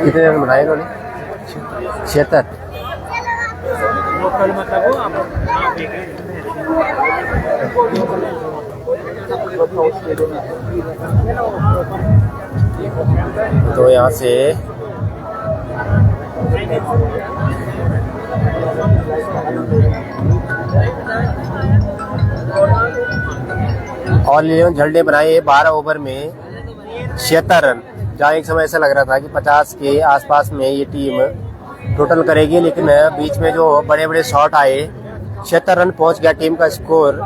कितने रन बनाए इन्होंने? 76। तो यहाँ से ऑल 11 झंडे बनाए 12 ओवर में 76 रन। जहाँ एक समय ऐसा लग रहा था कि 50 के आसपास में ये टीम टोटल करेगी, लेकिन बीच में जो बड़े बड़े शॉट आए 76 रन पहुंच गया टीम का स्कोर।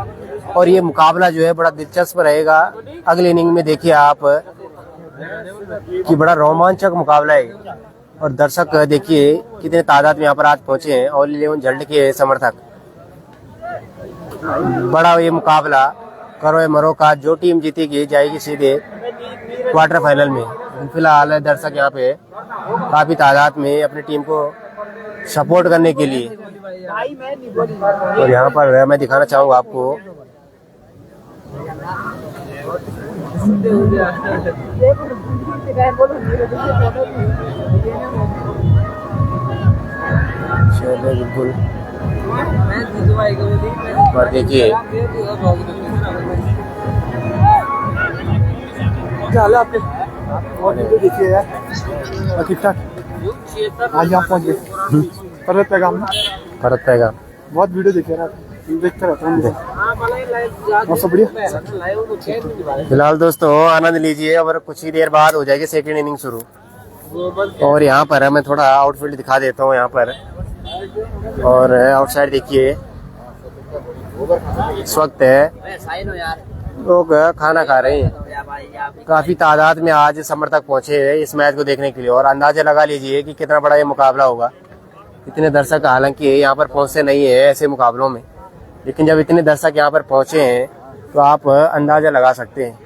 और ये मुकाबला जो है बड़ा दिलचस्प रहेगा। अगले इनिंग में देखिए आप कि बड़ा रोमांचक मुकाबला है। और दर्शक देखिए कितने तादाद में यहाँ पर आज पहुंचे हैं ऑल 11 झंडे के समर्थक। बड़ा ये मुकाबला करो या मरो का, जो टीम जीतेगी जाएगी सीधे क्वार्टर फाइनल में। फिलहाल दर्शक यहाँ पे काफी तादाद में अपनी टीम को सपोर्ट करने के लिए। और यहाँ पर मैं दिखाना चाहूँगा आपको बिल्कुल। और देखिए देखिए यार ठीक ठाक आज आप पहुंच गए परत पैगाम फर्क पड़ेगा। बहुत वीडियो देखे यार, देखते रहता हूँ। और सब बढ़िया। फिलहाल दोस्तों आनंद लीजिए और कुछ ही देर बाद हो जाएगी सेकंड इनिंग शुरू। और यहाँ पर मैं थोड़ा आउटफील्ड दिखा देता हूँ यहाँ पर। और आउटसाइड देखिए इस वक्त लोग खाना खा रहे हैं। काफी तादाद में आज समर्थक पहुंचे हैं इस मैच को देखने के लिए। और अंदाजा लगा लीजिए कि कितना बड़ा ये मुकाबला होगा। इतने दर्शक हालांकि यहाँ पर पहुंचते नहीं है ऐसे मुकाबलों में, लेकिन जब इतने दर्शक यहाँ पर पहुंचे हैं तो आप अंदाजा लगा सकते हैं।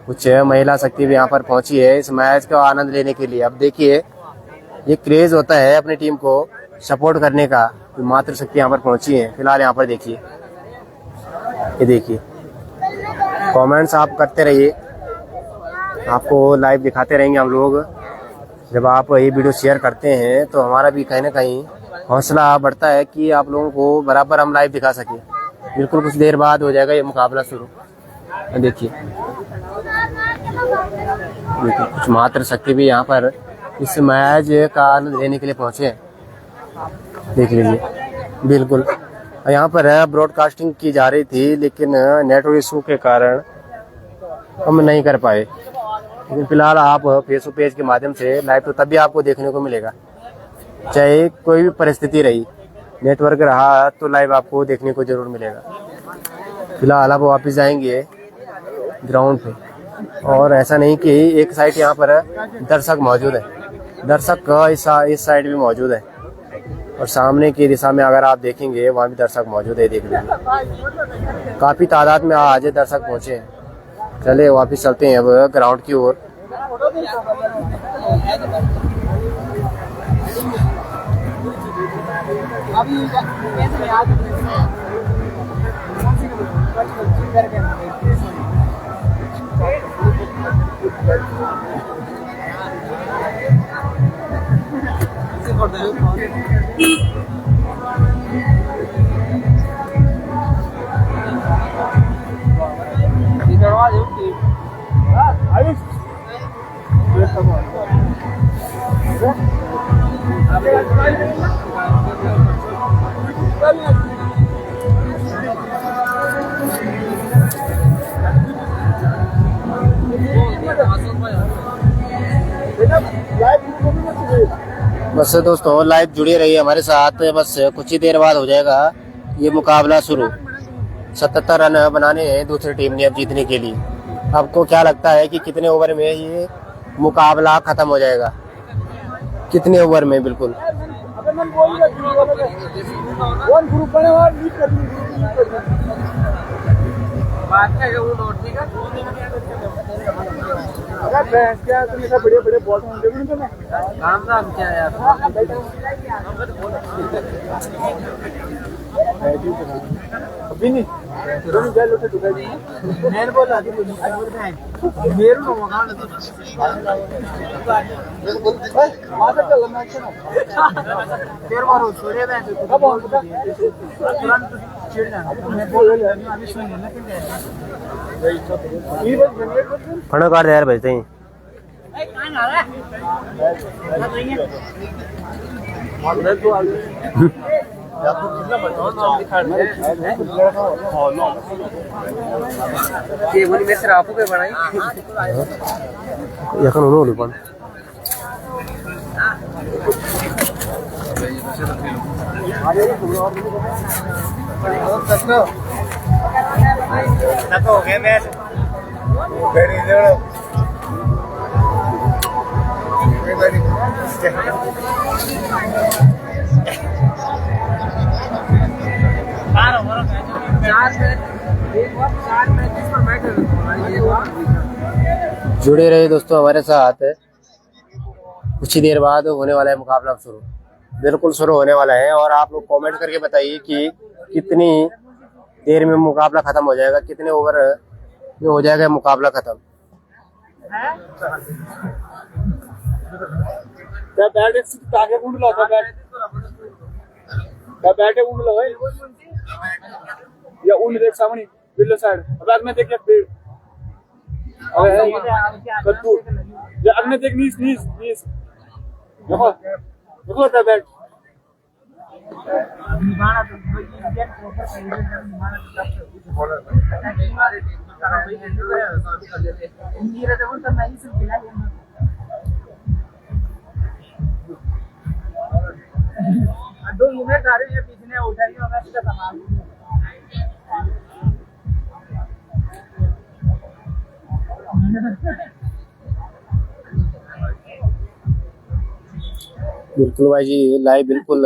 कुछ महिला शक्ति भी यहाँ पर पहुंची है इस मैच का आनंद लेने के लिए। अब देखिए ये क्रेज होता है अपनी टीम को सपोर्ट करने का, मातृ शक्ति यहाँ पर पहुंची है। फिलहाल यहाँ पर देखिए, ये देखिए कमेंट्स आप करते रहिए, आपको लाइव दिखाते रहेंगे हम लोग। जब आप ये वीडियो शेयर करते हैं तो हमारा भी कहीं ना कहीं हौसला बढ़ता है कि आप लोगों को बराबर हम लाइव दिखा सकें। बिल्कुल कुछ देर बाद हो जाएगा ये मुकाबला शुरू। देखिए कुछ मातृ शक्ति भी यहाँ पर इस मैच का आनंद लेने के लिए पहुंचे हैं, देख लीजिए। बिल्कुल यहाँ पर ब्रॉडकास्टिंग की जा रही थी, लेकिन नेटवर्क इशू के कारण हम नहीं कर पाए। लेकिन फिलहाल आप फेसबुक पेज के माध्यम से लाइव तो तभी आपको देखने को मिलेगा, चाहे कोई भी परिस्थिति रही, नेटवर्क रहा तो लाइव आपको देखने को जरूर मिलेगा। फिलहाल आप वापस जाएंगे ग्राउंड पे। और ऐसा नहीं कि एक साइड यहाँ पर दर्शक मौजूद है, दर्शक इस साइड भी मौजूद है। और सामने की दिशा में अगर आप देखेंगे वहाँ भी दर्शक मौजूद है, देख लीजिए। काफ़ी तादाद में आज दर्शक पहुँचे हैं। चले वापस चलते हैं अब ग्राउंड की ओर। बस दोस्तों लाइव जुड़े रहिए हमारे साथ। बस कुछ ही देर बाद हो जाएगा ये मुकाबला शुरू। 77 रन बनाने हैं दूसरी टीम ने अब जीतने के लिए। आपको क्या लगता है कि कितने ओवर में ये मुकाबला खत्म हो जाएगा? कितने ओवर में? बिल्कुल बड़े बड़े बॉल काम क्या है अभी नहीं నేను बोला మీరు मारो छोड़े फणा काट यार भेजते हैं। এখন হলো কোন जुड़े रहे दोस्तों हमारे साथ। कुछ ही देर बाद होने वाला है मुकाबला शुरू, बिल्कुल शुरू होने वाला है। और आप लोग कमेंट करके बताइए कि कितनी देर में मुकाबला खत्म हो जाएगा, कितने ओवर में हो जाएगा मुकाबला खत्म। या ऊन देख सामने बिल्लो साइड अब में देख पेड़ कद्दू या अगने देख नीस नीस नीस देखो देखो ता बैठ दो यूनिट आ रही है पीछे उठाई होगा इसका सामान बिल्कुल भाई जी, लाइव बिल्कुल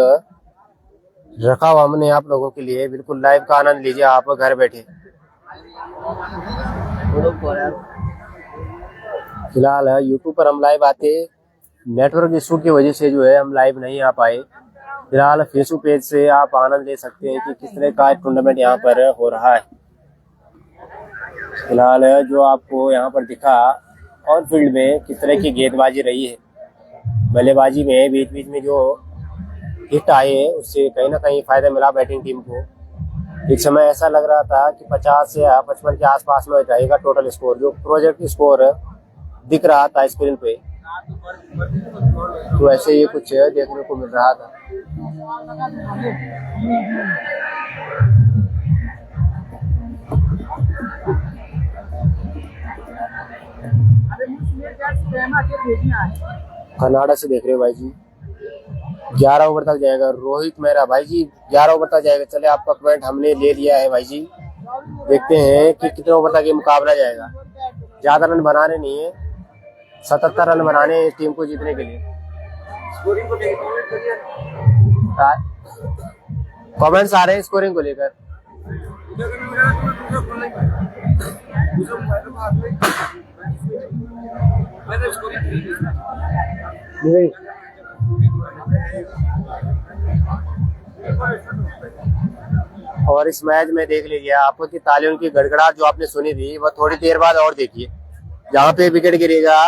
रखा हुआ हमने आप लोगों के लिए। बिल्कुल लाइव का आनंद लीजिए आप घर बैठे। फिलहाल यूट्यूब पर हम लाइव आते, नेटवर्क इशू की वजह से जो है हम लाइव नहीं आ पाए। फिलहाल फेसबुक पेज से आप आनंद ले सकते हैं कि किस तरह का टूर्नामेंट यहाँ पर हो रहा है। फिलहाल जो आपको यहाँ पर दिखा और फील्ड में किस तरह की गेंदबाजी रही है, बल्लेबाजी में बीच बीच में जो हिट आए उससे कहीं ना कहीं फायदा मिला बैटिंग टीम को। एक समय ऐसा लग रहा था कि 50 या 55 के आसपास में रहेगा टोटल स्कोर, जो प्रोजेक्ट स्कोर दिख रहा था स्क्रीन पे, तो ऐसे ही कुछ देखने को मिल रहा था। कनाडा से देख रहे हो भाई जी, 11 ओवर तक जाएगा रोहित मेहरा भाई जी, 11 ओवर तक जाएगा। चले आपका कमेंट हमने ले लिया है भाई जी, देखते हैं कि कितने ओवर तक ये मुकाबला जाएगा। ज्यादा रन बनाने नहीं है, 77 रन बनाने हैं टीम को जीतने के लिए। कमेंट्स आ रहे हैं स्कोरिंग को लेकर। और इस मैच में देख लीजिए आपको कि तालियों की गड़गड़ाहट जो आपने सुनी थी वो थोड़ी देर बाद और देखिए, जहाँ पे विकेट गिरेगा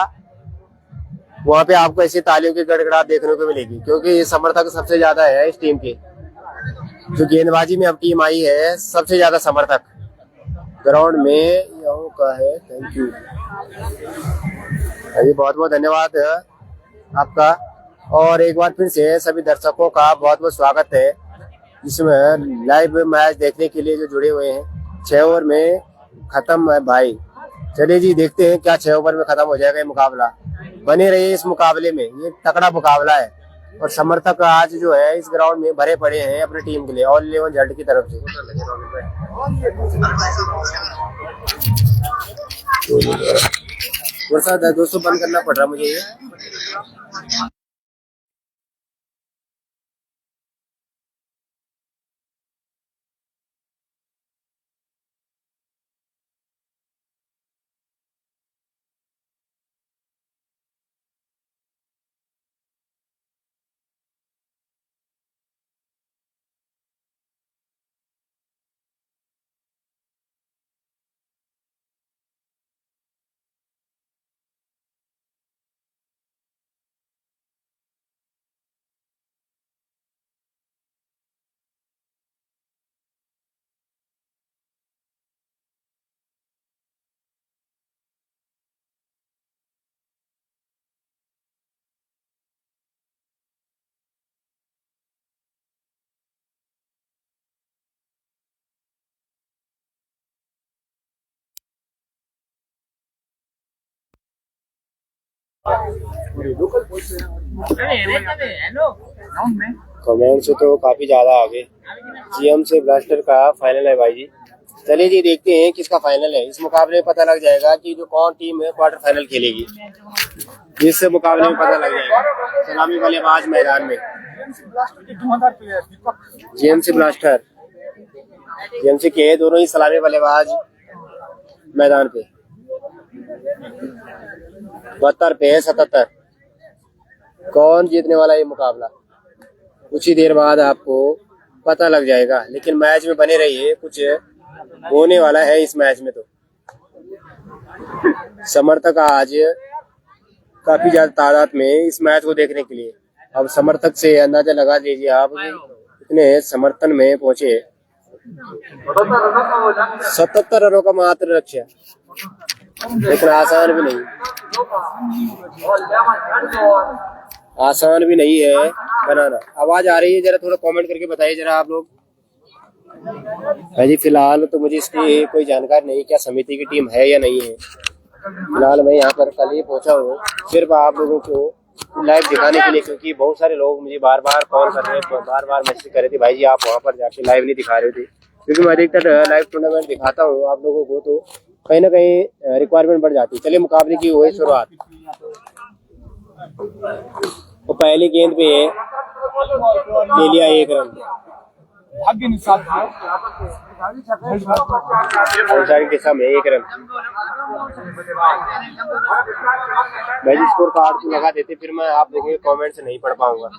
वहां पे आपको ऐसी तालियों की गड़गड़ाहट देखने को मिलेगी, क्योंकि ये समर्थक सबसे ज्यादा है इस टीम के। जो गेंदबाजी में अब टीम आई है, सबसे ज्यादा समर्थक ग्राउंड में यहाँ का है। थैंक यू अभी, बहुत बहुत धन्यवाद आपका। और एक बार फिर से सभी दर्शकों का बहुत बहुत स्वागत है इसमें लाइव मैच देखने के लिए जो जुड़े हुए हैं। 6 ओवर में खत्म है भाई। चलिए जी, देखते हैं क्या 6 ओवर में खत्म हो जाएगा ये मुकाबला। बने रहिए इस मुकाबले में, ये तगड़ा मुकाबला है। और समर्थक आज जो है इस ग्राउंड में भरे पड़े हैं अपनी टीम के लिए, ऑल 11 जर्ट की तरफ से। दोस्तों बंद करना पड़ रहा मुझे ये। कमेंट से तो काफी ज्यादा आगे। जीएम से ब्लास्टर का फाइनल है भाई जी। चलिए जी देखते हैं किसका फाइनल है। इस मुकाबले में पता लग जाएगा कि जो कौन टीम है क्वार्टर फाइनल खेलेगी। इस मुकाबले में पता लग जाएगा। सलामी बल्लेबाज मैदान में जीएमसी ब्लास्टर जीएमसी के दोनों ही सलामी बल्लेबाज मैदान पे 72 पे 77। कौन जीतने वाला ये मुकाबला कुछ ही देर बाद आपको पता लग जाएगा। लेकिन मैच में बने रहिए, कुछ होने वाला है इस मैच में। तो समर्थक आज काफी ज्यादा तादाद में इस मैच को देखने के लिए। अब समर्थक से अंदाजा लगा लीजिए आप कितने समर्थन में पहुंचे। 77 रनों का मात्र लक्ष्य, लेकिन आसान भी नहीं, आसान भी नहीं है बनाना। आवाज आ रही है, जरा थोड़ा कमेंट करके बताइए जरा आप लोग। जी फिलहाल तो मुझे इसकी कोई जानकारी नहीं, क्या समिति की टीम है या नहीं है। फिलहाल मैं यहाँ पर कल ही पहुंचा हूँ सिर्फ आप लोगों को लाइव दिखाने के लिए, क्योंकि बहुत सारे लोग मुझे बार बार कॉल कर रहे थे, बार बार मैसेज कर रहे थे, भाई जी आप वहाँ पर जाके लाइव नहीं दिखा रहे थे। क्योंकि मैं अधिकतर लाइव टूर्नामेंट दिखाता हूँ आप लोगों को, तो कहीं ना कहीं रिक्वायरमेंट बढ़ जाती है। चलिए मुकाबले की हुई शुरुआत। तो पहली गेंद पे ले लिया 1 रन। औपचारिक दिशा में 1 रन। भाई जी स्कोर कार्ड तो लगा देते, फिर मैं आप लोगों के कमेंट्स नहीं पढ़ पाऊंगा।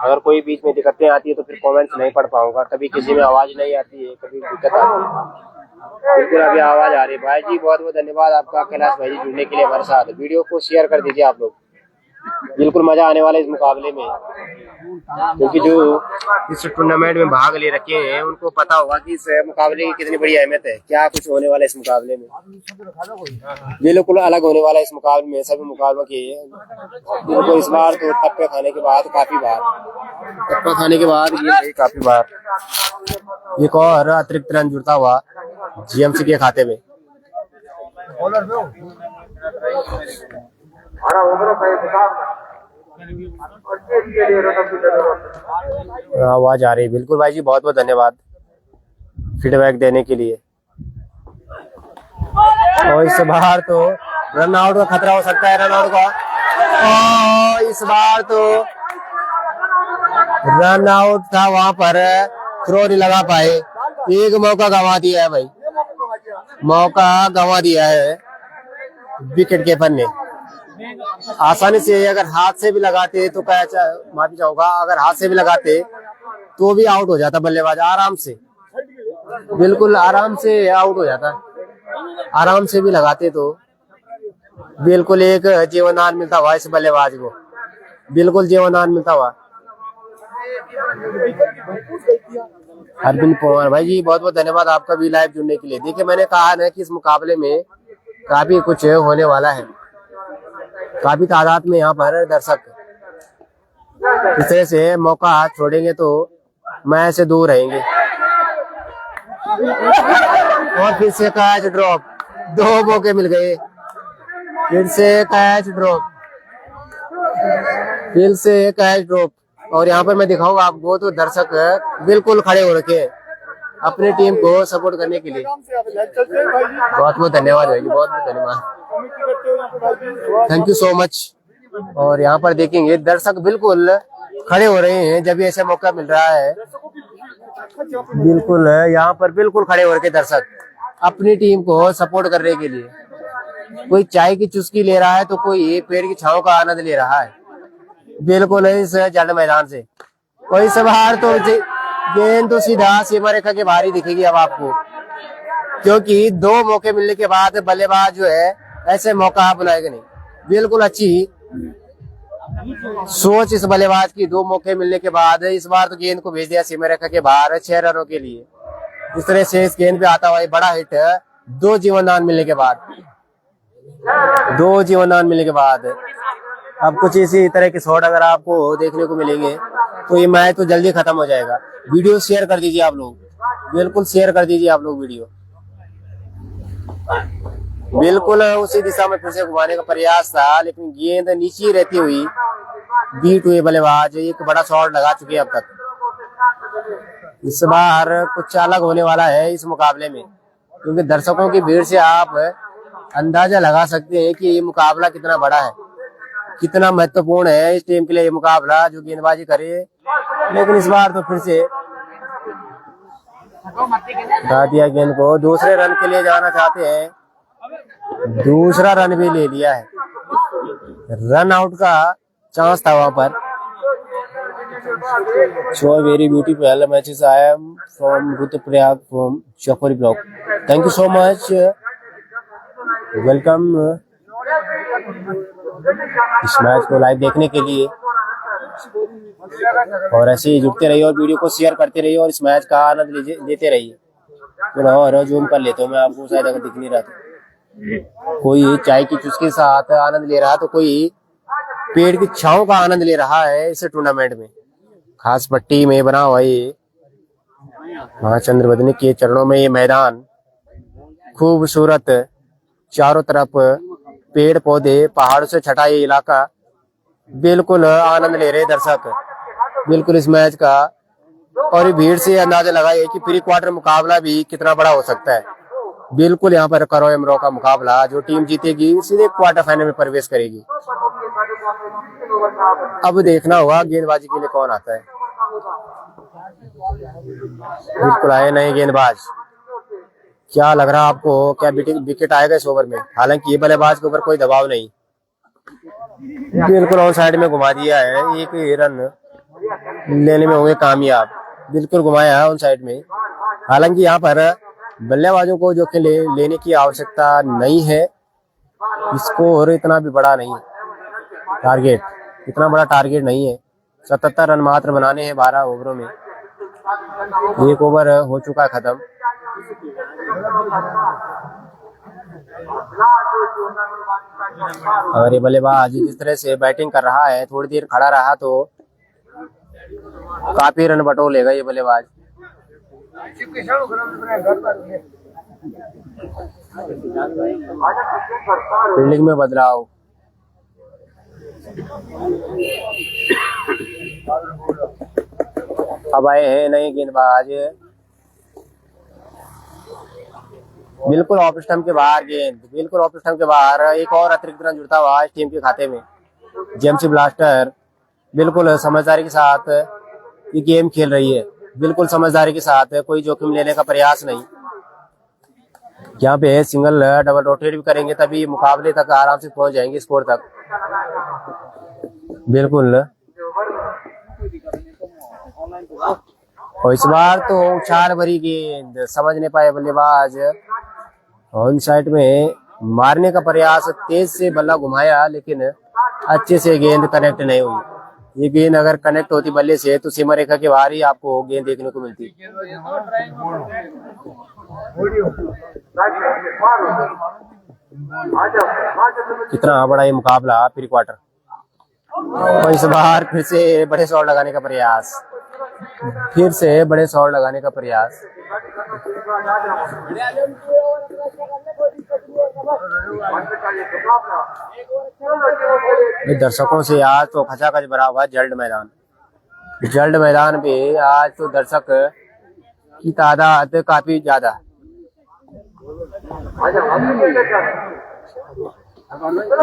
अगर कोई बीच में दिक्कतें आती है तो फिर कमेंट्स नहीं पढ़ पाऊंगा। कभी किसी में आवाज नहीं आती है, कभी दिक्कत आती है। बिल्कुल अभी आवाज आ रही है। भाई जी बहुत बहुत धन्यवाद आपका कैलाश भाई जी जुड़ने के लिए हमारे साथ। वीडियो को शेयर कर दीजिए आप लोग, बिल्कुल मजा आने वाला है इस मुकाबले में। क्योंकि जो इस टूर्नामेंट में भाग ले रखे हैं उनको पता होगा कि इस मुकाबले की कितनी बड़ी अहमियत है, क्या कुछ होने वाला है इस मुकाबले में। बिल्कुल अलग होने वाला है इस मुकाबले में सभी मुकाबलों के। बिल्कुल इस बार तो टप्पे खाने के बाद काफी बार एक और अतिरिक्त रन जुड़ता हुआ जीएमसी के खाते में। आवाज आ रही है। बिल्कुल भाई जी बहुत बहुत धन्यवाद फीडबैक देने के लिए। और इस बार तो रन आउट का खतरा हो सकता है, रन आउट का। और इस बार तो रन आउट था, वहां पर थ्रो नहीं लगा पाए। एक मौका गंवा दिया है भाई, मौका गंवा दिया है विकेट कीपर ने। आसानी से अगर हाथ से भी लगाते तो क्या माफी चाहूंगा, अगर हाथ से भी लगाते तो भी आउट हो जाता बल्लेबाज आराम से, बिल्कुल आराम से आउट हो जाता। आराम से भी लगाते तो बिल्कुल एक जीवनदान मिलता हुआ इस बल्लेबाज को, बिल्कुल जीवनदान मिलता हुआ। अरविंद पवार भाई जी बहुत बहुत धन्यवाद आपका भी लाइव जुड़ने के लिए। देखिए मैंने कहा ना कि इस मुकाबले में काफी कुछ होने वाला है, काफी तादाद में यहाँ पर दर्शक। इस तरह से मौका छोड़ेंगे तो मैच से दूर रहेंगे। और फिर से कैच ड्रॉप, 2 मौके मिल गए। फिर से कैच ड्रॉप, फिर से कैच ड्रॉप। और यहाँ पर मैं दिखाऊंगा आपको तो दर्शक बिल्कुल खड़े हो रखे हैं अपनी टीम को सपोर्ट करने के लिए। बहुत बहुत धन्यवाद भाई, बहुत बहुत धन्यवाद, थैंक यू सो मच। और यहाँ पर देखेंगे दर्शक बिल्कुल खड़े हो रहे हैं जब भी ऐसा मौका मिल रहा है। बिल्कुल यहाँ पर बिल्कुल खड़े हो रखे दर्शक अपनी टीम को सपोर्ट करने के लिए। कोई चाय की चुस्की ले रहा है तो कोई पेड़ की छांव का आनंद ले रहा है, बिल्कुल इस जड़ मैदान से। कोई सब हार तो गेंद तो सीधा सीमा रेखा के बाहर ही दिखेगी अब आपको, क्योंकि 2 मौके मिलने के बाद बल्लेबाज जो है ऐसे मौका बनाएगा नहीं। बिल्कुल अच्छी सोच इस बल्लेबाज की, 2 मौके मिलने के बाद इस बार तो गेंद को भेज दिया सीमा रेखा के बाहर 6 रनों के लिए। इस तरह से इस गेंद पे आता हुआ बड़ा हिट 2 जीवनदान मिलने के बाद, 2 जीवनदान मिलने के बाद। अब कुछ इसी तरह के शॉट अगर आपको देखने को मिलेंगे तो ये मैच तो जल्दी खत्म हो जाएगा। वीडियो शेयर कर दीजिए आप लोग, बिल्कुल शेयर कर दीजिए आप लोग वीडियो। बिल्कुल उसी दिशा में फिर से घुमाने का प्रयास था, लेकिन गेंद नीचे रहती हुई बीट हुए बल्लेबाज एक बड़ा शॉट लगा चुके हैं अब तक। इस बार कुछ अलग होने वाला है इस मुकाबले में, क्योंकि दर्शकों की भीड़ से आप अंदाजा लगा सकते हैं कि ये मुकाबला कितना बड़ा है, कितना महत्वपूर्ण है इस टीम के लिए ये मुकाबला जो गेंदबाजी करे। लेकिन इस बार तो फिर से हटा दिया गेंद को, दूसरे रन के लिए जाना चाहते हैं, दूसरा रन भी ले लिया है, रन आउट का चांस था वहां पर। So very beautiful matches. I am from Rudraprayag from Chakori block. Thank you so much. Welcome इस मैच को लाइव देखने के लिए, और ऐसे ही जुड़ते रहिए और वीडियो को शेयर करते रहिए और इस मैच का आनंद लेते रहिए। और जूम कर लेता हूँ मैं, आपको शायद अगर दिख नहीं रहा तो। कोई चाय की चुस्की के साथ आनंद ले रहा, तो कोई पेड़ की छांव का आनंद ले रहा है इस टूर्नामेंट में। खास पट्टी में बना हुआ ये मां चंद्रवदनी के चरणों में ये मैदान खूबसूरत, चारों तरफ पेड़ पौधे, पहाड़ों से छटा ये इलाका, बिल्कुल आनंद ले रहे दर्शक बिल्कुल इस मैच का। और ये भीड़ से अंदाजा लगाइए कि प्री क्वार्टर मुकाबला भी कितना बड़ा हो सकता है। बिल्कुल यहाँ पर करो एमरो का मुकाबला, जो टीम जीतेगी सीधे क्वार्टर फाइनल में प्रवेश करेगी। अब देखना होगा गेंदबाजी के लिए कौन आता है। बिल्कुल आए नए गेंदबाज, क्या लग रहा है आपको, क्या विकेट आएगा इस ओवर में? हालांकि ये बल्लेबाज के ऊपर कोई दबाव नहीं, बिल्कुल ऑन साइड में घुमा दिया है, एक रन लेने में होंगे कामयाब, बिल्कुल घुमाया है ऑन साइड में। हालांकि यहाँ पर बल्लेबाजों को जोखिम लेने की आवश्यकता नहीं है, स्कोर इतना भी बड़ा नहीं है, टारगेट इतना बड़ा टारगेट नहीं है। 77 रन मात्र बनाने हैं 12 ओवरों में, एक ओवर हो चुका है खत्म। अगर ये बल्लेबाज जिस तरह से बैटिंग कर रहा है, थोड़ी देर खड़ा रहा तो काफी रन बटोर लेगा ये बल्लेबाज। फील्डिंग में बदलाव, अब आए हैं नए गेंदबाज, बिल्कुल ऑफ स्टंप के बाहर गेंद, बिल्कुल ऑफ स्टंप के बाहर, एक और अतिरिक्त रन जुड़ता हुआ इस टीम के खाते में। जेएमसी ब्लास्टर बिल्कुल समझदारी के साथ ये गेम खेल रही है, बिल्कुल समझदारी के साथ, कोई जोखिम लेने का प्रयास नहीं। यहाँ पे सिंगल डबल रोटेट भी करेंगे तभी मुकाबले तक आराम से पहुंच जाएंगे, स्कोर तक। बिल्कुल, और इस बार तो उछाल भरी गेंद, समझ नहीं पाए बल्लेबाज, ऑन साइड में मारने का प्रयास, तेज से बल्ला घुमाया लेकिन अच्छे से गेंद कनेक्ट नहीं हुई। ये गेंद अगर कनेक्ट होती बल्ले से तो सीमा रेखा के बाहर ही आपको गेंद देखने को मिलती। कितना बड़ा ये मुकाबला प्री क्वार्टर, और इस बार फिर से बड़े शॉट लगाने का प्रयास, फिर से बड़े शॉट लगाने का प्रयास। दर्शकों से आज तो खचाखच भरा हुआ जल्द मैदान, जल्द मैदान पे आज तो दर्शक की तादाद काफी ज्यादा है।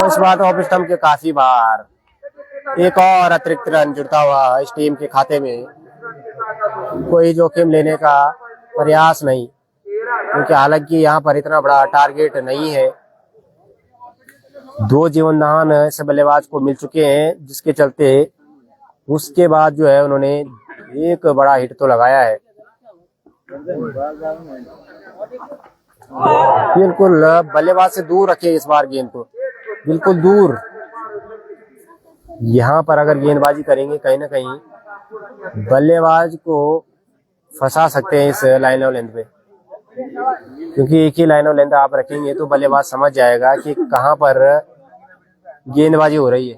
इस बार ऑफ स्टंप के काफी बार, एक और अतिरिक्त रन जुड़ता हुआ इस टीम के खाते में, कोई जोखिम लेने का प्रयास नहीं, क्योंकि हालांकि यहाँ पर इतना बड़ा टारगेट नहीं है। 2 जीवनदान ऐसे बल्लेबाज को मिल चुके हैं, जिसके चलते उसके बाद जो है उन्होंने एक बड़ा हिट तो लगाया है। बिल्कुल बल्लेबाज से दूर रखिए इस बार गेंद को, बिल्कुल दूर। यहाँ पर अगर गेंदबाजी करेंगे कहीं ना कहीं बल्लेबाज को फंसा सकते हैं इस लाइन ऑफ लेंथ पे, क्योंकि एक ही लाइन ऑफ लेंथ आप रखेंगे तो बल्लेबाज समझ जाएगा कि कहां पर गेंदबाजी हो रही है।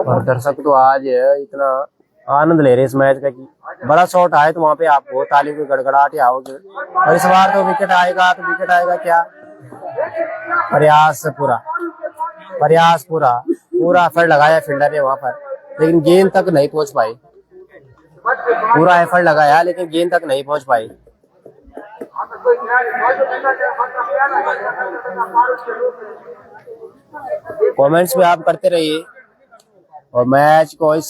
और दर्शक तो आज इतना आनंद ले रहे इस मैच का कि बड़ा शॉट आए तो वहां पे आपको ताली की गड़गड़ाहट आओगे। और इस बार तो विकेट आएगा तो विकेट आएगा क्या, प्रयास पूरा एफर्ट लगाया फील्डर ने वहां पर, लेकिन गेंद तक नहीं पहुंच पाई। पूरा एफर्ट लगाया लेकिन गेंद तक नहीं पहुंच पाई। कमेंट्स भी आप करते रहिए और मैच को इस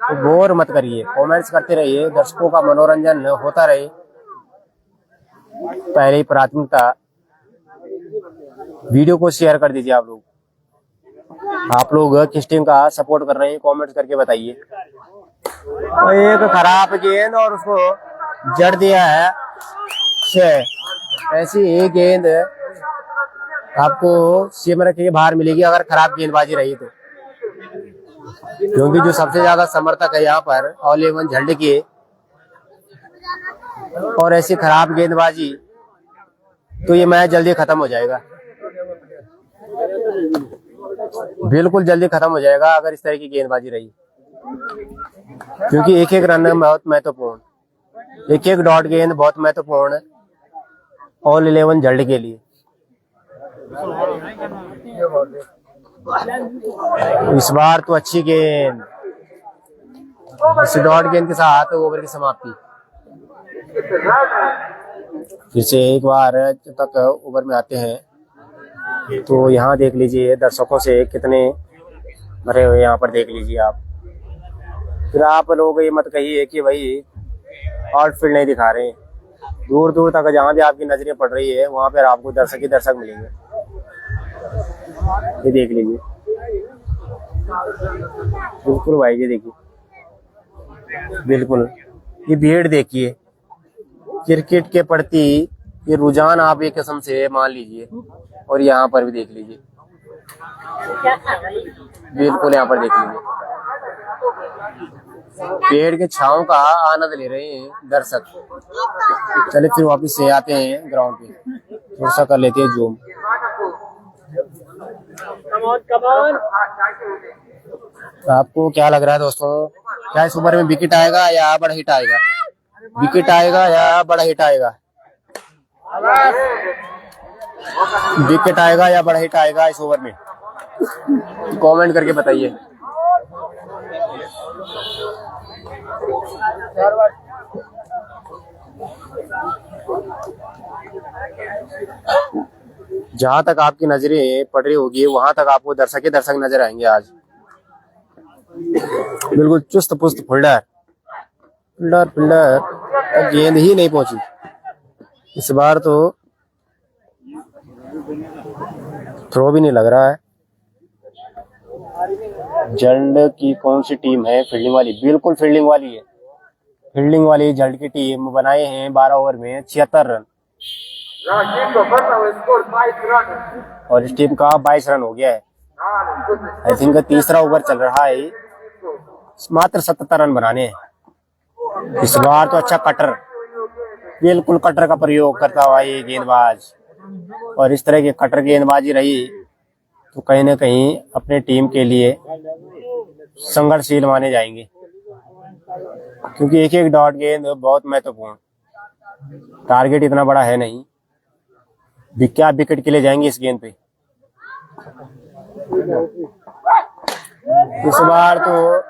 बोर मत करिए, कमेंट्स करते रहिए, दर्शकों का मनोरंजन होता रहे। पहले ही प्राथमिकता वीडियो को शेयर कर दीजिए। आप लोग किस टीम का सपोर्ट कर रहे हैं कमेंट्स करके बताइए। एक खराब गेंद और उसको जड़ दिया है। ऐसी एक गेंद आपको सीएम रखिए बाहर मिलेगी अगर खराब गेंदबाजी रही तो, क्योंकि जो सबसे ज्यादा समर्थक है यहाँ पर ऑल 11 झंडे के, और ऐसी खराब गेंदबाजी तो ये मैच जल्दी खत्म हो जाएगा, बिल्कुल जल्दी खत्म हो जाएगा अगर इस तरह की गेंदबाजी रही। क्योंकि एक एक रन बहुत महत्वपूर्ण, एक एक डॉट गेंद बहुत महत्वपूर्ण ऑल 11 झंडे के लिए। इस बार तो अच्छी गेंद, इस डॉट गेंद के साथ ओवर की समाप्ति। फिर से एक बार जब तक ओवर में आते हैं तो यहाँ देख लीजिए दर्शकों से कितने भरे हुए यहाँ पर देख लीजिए आप। फिर आप लोग ये मत कहिए कि भाई आउटफील्ड नहीं दिखा रहे हैं। दूर दूर तक जहाँ भी आपकी नजरें पड़ रही है वहां पर आपको दर्शक ही दर्शक मिलेंगे। ये देख लीजिए, बिल्कुल भाई, ये देखिए बिल्कुल, ये भीड़ देखिए क्रिकेट के प्रति, ये रुझान आप एक किस्म से मान लीजिए। और यहाँ पर भी देख लीजिए, बिल्कुल यहाँ पर देख लीजिए, पेड़ के छांव का आनंद ले रहे हैं दर्शक। चलिए फिर वापस से आते हैं ग्राउंड पे, थोड़ा सा कर लेते हैं जूम। आपको क्या लग रहा है दोस्तों, क्या इस ओवर में विकेट आएगा या बड़ा हिट आएगा? विकेट आएगा या बड़ा हिट आएगा? विकेट आएगा या बड़ा हिट आएगा इस ओवर में? कमेंट करके बताइए। जहां तक आपकी नजरें पड़ रही होगी वहां तक आपको दर्शक ही दर्शक नजर आएंगे। आज बिल्कुल चुस्त पुस्त फील्डर गेंद ही नहीं पहुंची। इस बार तो थ्रो भी नहीं लग रहा है। जल्ड की कौन सी टीम है? फील्डिंग वाली, बिल्कुल फील्डिंग वाली है। फील्डिंग वाली जल्ड की टीम बनाए हैं 12 ओवर में 76 रन, और इस टीम का 22 रन हो गया है। आई थिंक तीसरा ओवर चल रहा है, मात्र 77 रन बनाने हैं। इस बार तो अच्छा कटर, बिल्कुल कटर का प्रयोग करता हुआ ये गेंदबाज, और इस तरह की कटर गेंदबाजी रही तो कहीं ना कहीं अपने टीम के लिए संघर्षशील माने जाएंगे, क्योंकि एक एक डॉट गेंद बहुत महत्वपूर्ण। टारगेट इतना बड़ा है नहीं, क्या विकेट के लिए जाएंगे इस गेंद पे। इस बार तो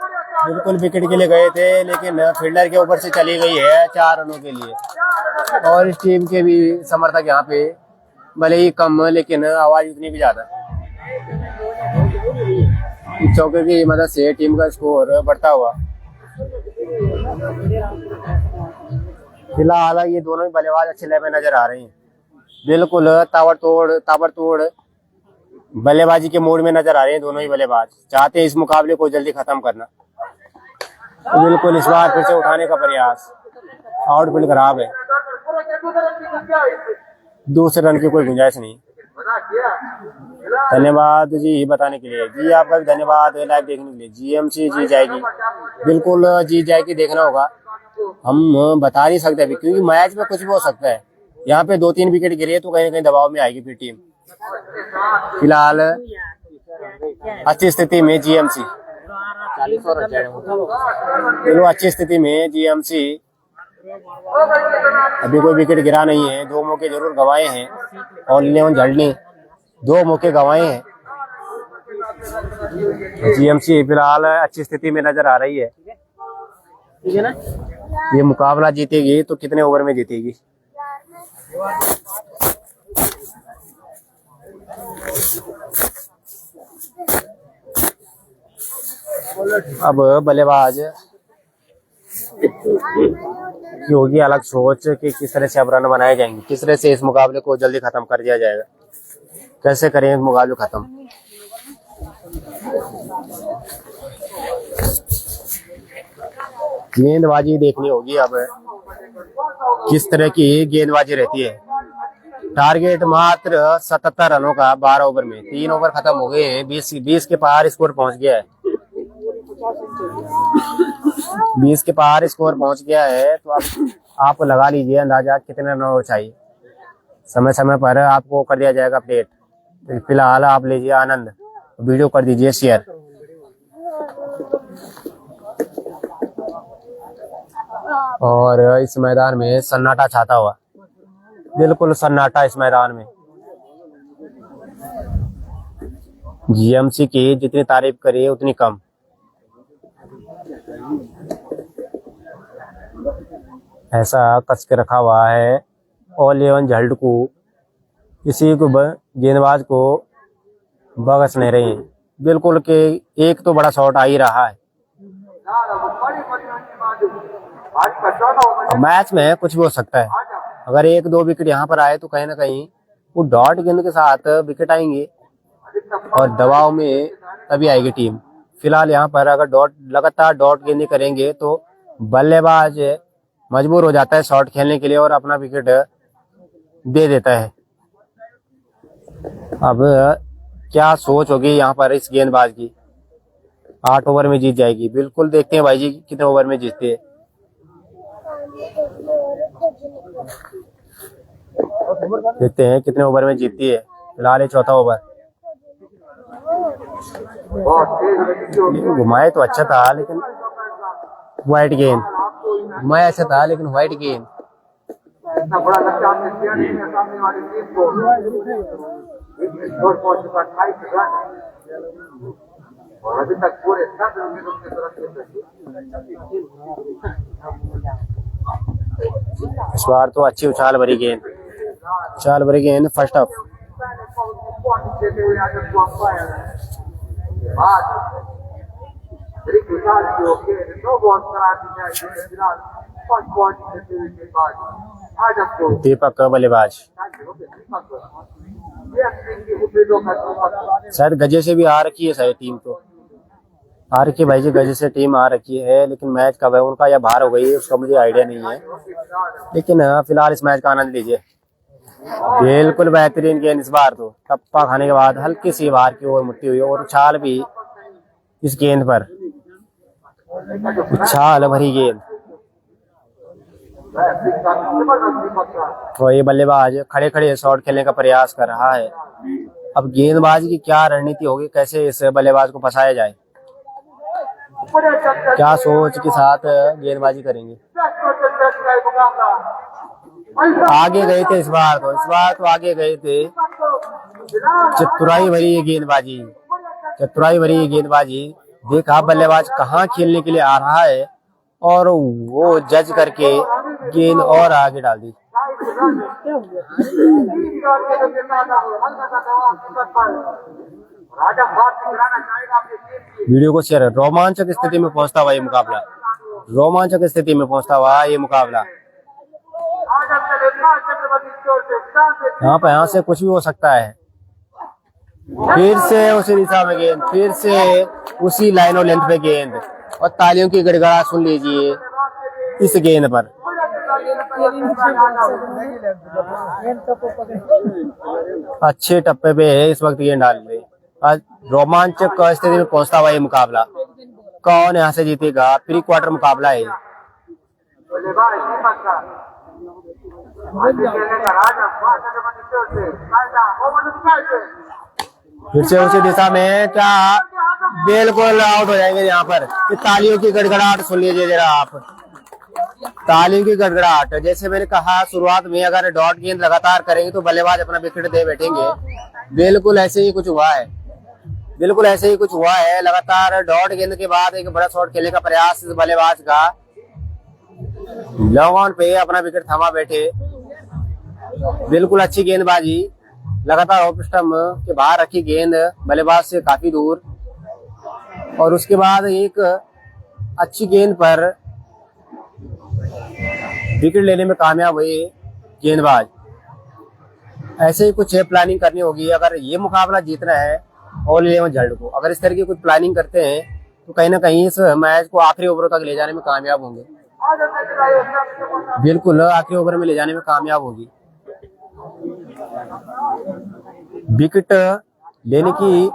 बिल्कुल विकेट के लिए गए थे, लेकिन फील्डर के ऊपर से चली गई है 4 रनों के लिए। और इस टीम के भी समर्थक यहाँ पे भले ही कम, लेकिन आवाज उतनी भी ज्यादा। चौके की मदद से टीम का स्कोर बढ़ता हुआ। फिलहाल ये दोनों ही बल्लेबाज अच्छे लेवल में नजर आ रहे हैं, बिल्कुल ताबड़तोड़ बल्लेबाजी के मोड में नजर आ रहे हैं दोनों ही बल्लेबाज। चाहते हैं इस मुकाबले को जल्दी खत्म करना। तो बिल्कुल इस बार फिर से उठाने का प्रयास, आउटफील्ड खराब है, दूसरे रन की कोई गुंजाइश नहीं। धन्यवाद जी बताने के लिए। जी आपका भी धन्यवाद लाइव देखने के लिए। जीएमसी जीत जाएगी, बिल्कुल जीत जाएगी, देखना होगा। हम बता नहीं सकते अभी, क्योंकि मैच में कुछ भी हो सकता है। यहाँ पे 2-3 विकेट गिरे तो कहीं ना कहीं दबाव में आएगी फिर टीम। फिलहाल अच्छी स्थिति में जीएमसी चलो अच्छी स्थिति में जीएमसी अभी कोई विकेट गिरा नहीं है, 2 मौके जरूर गंवाए हैं और 11 झल्डनी 2 मौके गंवाए हैं। जीएमसी फिलहाल अच्छी स्थिति में नजर आ रही है। ठीक है ना? ये मुकाबला जीतेगी तो कितने ओवर में जीतेगी? अब बल्लेबाज की होगी अलग सोच कि किस तरह से अब रन बनाए जाएंगे, किस तरह से इस मुकाबले को जल्दी खत्म कर दिया जाएगा, कैसे करें इस मुकाबले खत्म। गेंदबाजी देखनी होगी अब किस तरह की गेंदबाजी रहती है। टारगेट मात्र 77 रनों का 12 ओवर में, 3 ओवर खत्म हो गए हैं, 20 के पार स्कोर पहुंच गया है। 20 के पार स्कोर पहुंच गया है, तो अब आप लगा लीजिए अंदाजा कितने रन चाहिए। समय समय पर आपको कर दिया जाएगा अपडेट। तो फिलहाल आप लीजिए आनंद, वीडियो कर दीजिए शेयर। और इस मैदान में सन्नाटा छाता हुआ, बिल्कुल सन्नाटा इस मैदान में। जीएमसी की जितनी तारीफ करिए उतनी कम। ऐसा कस के रखा हुआ है और 11 झल्ड को, किसी को गेंदबाज को बगस नहीं रही है बिल्कुल के। एक तो बड़ा शॉट आ ही रहा है। अब मैच में कुछ भी हो सकता है, अगर 1-2 विकेट यहाँ पर आए तो कहीं ना कहीं वो डॉट गेंद के साथ विकेट आएंगे और दबाव में तभी आएगी टीम। फिलहाल यहाँ पर अगर लगातार डॉट गेंदें करेंगे तो बल्लेबाज मजबूर हो जाता है शॉट खेलने के लिए और अपना विकेट दे देता है। अब क्या सोच होगी यहाँ पर इस गेंदबाज की? 8 ओवर में जीत जाएगी, बिल्कुल। देखते हैं भाई जी कितने ओवर में जीतते हैं। देखते हैं कितने ओवर में जीतती है। फिलहाल ये 4था ओवर। घुमाए तो अच्छा था लेकिन वाइट गेंद, घुमाया अच्छा था लेकिन वाइट गेंद। इतना बड़ा लक्ष्य आपने दिया नहीं है सामने वाली टीम को। स्कोर पहुंच चुका 28 रन और अभी तक पूरे 7 उम्मीदों की तरफ से। इस बार तो अच्छी उछाल भरी गेंद, उछाल भरी गेंद फर्स्ट ऑफ। दीपक बल्लेबाज, शायद गजे से भी आ रखी है शायद टीम तो। आ रखी है भाई जी, गजे से टीम आ रखी है, लेकिन मैच कब है उनका या बाहर हो गई है उसका मुझे आइडिया नहीं है। लेकिन फिलहाल इस मैच का आनंद लीजिए। बिल्कुल बेहतरीन गेंद इस बार तो। टप्पा खाने के बाद हल्की सी बाहर की ओर मुड़ती हुई और उछाल भी इस गेंद पर, उछाल भरी गेंद। तो ये बल्लेबाज खड़े खड़े शॉट खेलने का प्रयास कर रहा है। अब गेंदबाज की क्या रणनीति होगी, कैसे इस बल्लेबाज को फंसाया जाए, क्या सोच के साथ गेंदबाजी करेंगे। आगे गए थे इस बार तो आगे गए थे। चतुराई भरी गेंदबाजी, चतुराई भरी गेंदबाजी। देखा बल्लेबाज कहाँ खेलने के लिए आ रहा है और वो जज करके गेंद और आगे डाल दी। वीडियो को शेयर। रोमांचक स्थिति में पहुंचता हुआ ये मुकाबला, रोमांचक स्थिति में पहुंचता हुआ ये मुकाबला। यहाँ से कुछ भी हो सकता है। फिर से उसी दिशा में गेंद, फिर से उसी लाइन और लेंथ पे गेंद और तालियों की गड़गड़ाहट सुन लीजिए इस गेंद पर। अच्छे टप्पे पे है इस वक्त गेंद डाल रही। आज रोमांचक स्थिति में पहुंचता हुआ ये मुकाबला। कौन यहाँ से जीतेगा? प्री क्वार्टर मुकाबला है। फिर से उसी दिशा में क्या बिल्कुल आउट हो जाएंगे यहाँ पर। ये तालियों की गड़गड़ाहट सुन लीजिए जरा आप, तालियों की गड़गड़ाहट। जैसे मैंने कहा शुरुआत में, अगर डॉट गेंद लगातार करेंगे तो बल्लेबाज अपना विकेट दे बैठेंगे। बिल्कुल ऐसे ही कुछ हुआ है, बिल्कुल ऐसे ही कुछ हुआ है। लगातार डॉट गेंद के बाद एक बड़ा शॉट खेलने का प्रयास इस बल्लेबाज का, लॉन्ग ऑन पे अपना विकेट थमा बैठे। बिल्कुल अच्छी गेंदबाजी, लगातार ऑफ स्टंप के बाहर रखी गेंद बल्लेबाज से काफी दूर, और उसके बाद एक अच्छी गेंद पर विकेट लेने में कामयाब हुए गेंदबाज। ऐसे ही कुछ प्लानिंग करनी होगी अगर ये मुकाबला जीतना है ऑल 11 जल्ड को। अगर इस तरह की कुछ प्लानिंग करते हैं तो कहीं ना कहीं इस मैच को आखिरी ओवरों तक ले जाने में कामयाब होंगे। बिल्कुल आखिरी ओवर में ले जाने में कामयाब होगी। विकेट लेने की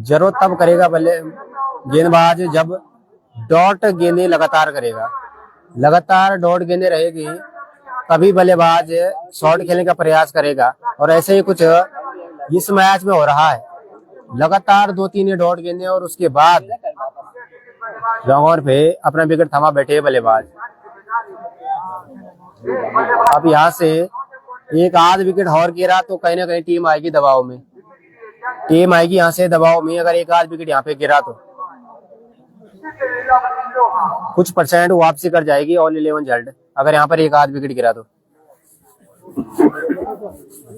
जरूरत तब करेगा गेंदबाज जब डॉट गेंदें लगातार करेगा। लगातार डॉट गेंदें रहेगी तभी बल्लेबाज शॉट खेलने का प्रयास करेगा, और ऐसे ही कुछ इस मैच में हो रहा है। लगातार 2-3 डॉट गेंदें और उसके बाद लॉन्ग ऑन पे अपना विकेट थमा बैठे बल्लेबाज। अब यहाँ से एक आध विकेट और गिरा तो कहीं ना कहीं टीम आएगी दबाव में, टीम आएगी यहाँ से दबाव में। अगर एक आध विकेट यहाँ पे गिरा तो कुछ परसेंट वापसी कर जाएगी ऑल 11 जल्ड, अगर यहाँ पर एक आध विकेट गिरा तो।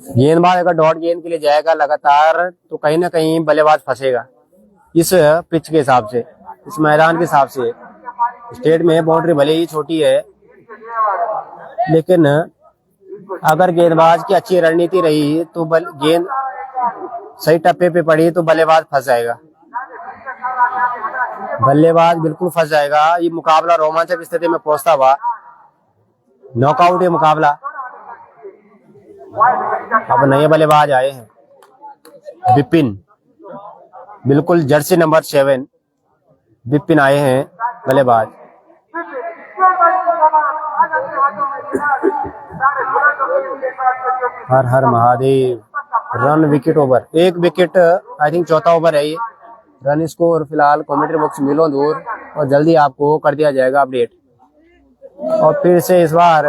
गेंदबाज अगर डॉट गेंद के लिए जाएगा लगातार तो कहीं ना कहीं बल्लेबाज फंसेगा। इस पिच के हिसाब से, इस मैदान के हिसाब से, स्टेट में बाउंड्री भले ही छोटी है, लेकिन अगर गेंदबाज की अच्छी रणनीति रही तो गेंद सही टप्पे पे पड़ी तो बल्लेबाज फंस जाएगा, बल्लेबाज बिल्कुल फंस जाएगा। ये मुकाबला रोमांचक स्थिति में पहुंचता हुआ नॉकआउट ये मुकाबला। अब नए बल्लेबाज आए हैं विपिन, बिल्कुल जर्सी नंबर 7 विपिन आए हैं बल्लेबाज। हर हर महादेव। रन विकेट ओवर, एक विकेट आई थिंक चौथा ओवर है ये। रन स्कोर फिलहाल कमेंट्री बॉक्स मिलो दूर, और जल्दी आपको कर दिया जाएगा अपडेट। और फिर से इस बार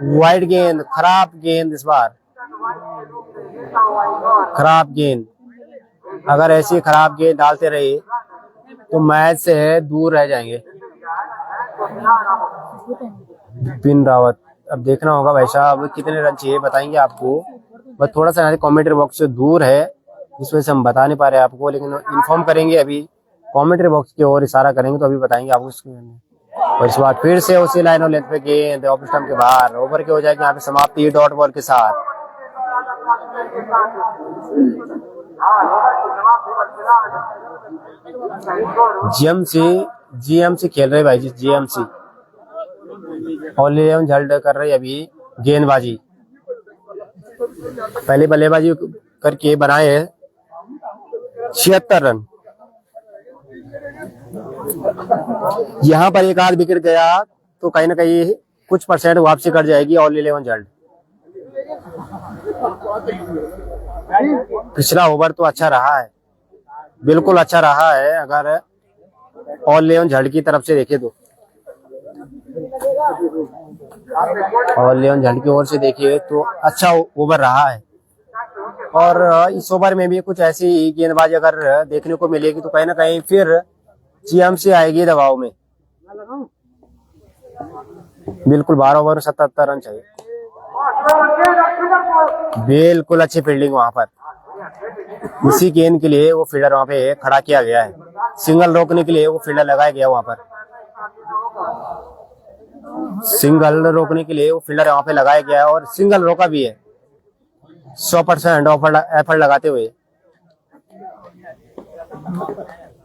वाइड गेंद, खराब गेंद, इस बार खराब गेंद। अगर ऐसी खराब गेंद डालते रहे तो मैच से दूर रह जाएंगे बिपिन रावत। अब देखना होगा भाई साहब कितने रन चाहिए, बताएंगे आपको। बस थोड़ा सा कमेंट्री बॉक्स से दूर है, इस वजह से हम बता नहीं पा रहे आपको, लेकिन इन्फॉर्म करेंगे। अभी कमेंट्री बॉक्स की ओर इशारा करेंगे तो अभी बताएंगे आपको। और इस बार फिर से उसी लाइन और लेंथ पे गेंद ऑफ स्टंप के बाहर, ओवर की हो जाएगी यहाँ पे समाप्ति डॉट बॉल के साथ। जीएमसी खेल रहे भाई जी, जीएमसी ऑल 11 जल्ड कर रही अभी गेंदबाजी। पहले बल्लेबाजी करके बनाए 76 रन। यहाँ पर एक आध विकेट गया तो कहीं ना कहीं कुछ परसेंट वापसी कर जाएगी ऑल 11 जल्ड। पिछला ओवर तो अच्छा रहा है, बिल्कुल अच्छा रहा है। अगर ऑल 11 जल्ड की तरफ से देखे तो, ऑल 11 जल्ड की ओर से देखिए तो अच्छा ओवर रहा है। और इस ओवर में भी कुछ ऐसी गेंदबाजी अगर देखने को मिलेगी तो कहीं ना कहीं फिर जीएमसी आएगी दबाव में। बिल्कुल 12 ओवर 77 रन चाहिए। बिल्कुल अच्छी फील्डिंग वहां पर, इसी गेंद के लिए वो फील्डर वहां पे खड़ा किया गया है। सिंगल रोकने के लिए वो फील्डर लगाया गया वहां पर, सिंगल रोकने के लिए वो फील्डर वहां पे लगाया गया है, और सिंगल रोका भी है 100% एफर्ट लगाते हुए।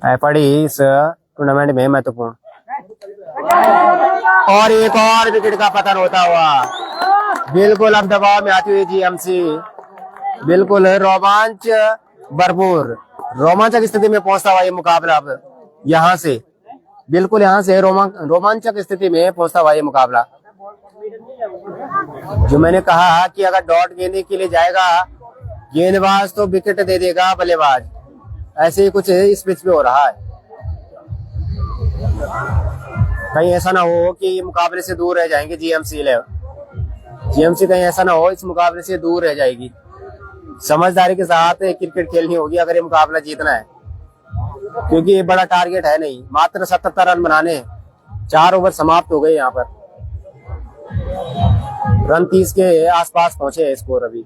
एफर्ट ही इस टूर्नामेंट में महत्वपूर्ण। और एक और विकेट का पतन होता हुआ, बिल्कुल अब दबाव में आती हुई जीएमसी, बिल्कुल रोमांच भरपूर, रोमांचक स्थिति में पहुंचता हुआ ये मुकाबला। अब यहाँ से बिल्कुल यहाँ से रोमांचक स्थिति में पहुंचता हुआ ये मुकाबला। जो मैंने कहा कि अगर डॉट गेंदे के लिए जाएगा गेंदबाज तो विकेट दे देगा बल्लेबाज, ऐसे ही कुछ इस पिच पे हो रहा है। कहीं ऐसा ना हो कि ये मुकाबले से दूर रह जाएंगे जीएमसी कहीं ऐसा ना हो इस मुकाबले से दूर रह जाएगी। समझदारी के साथ क्रिकेट खेलनी होगी अगर ये मुकाबला जीतना है, क्योंकि ये बड़ा टारगेट है नहीं, मात्र 77 रन बनाने हैं। 4 ओवर समाप्त हो गए यहाँ पर, रन 30 के आसपास पहुंचे हैं स्कोर अभी।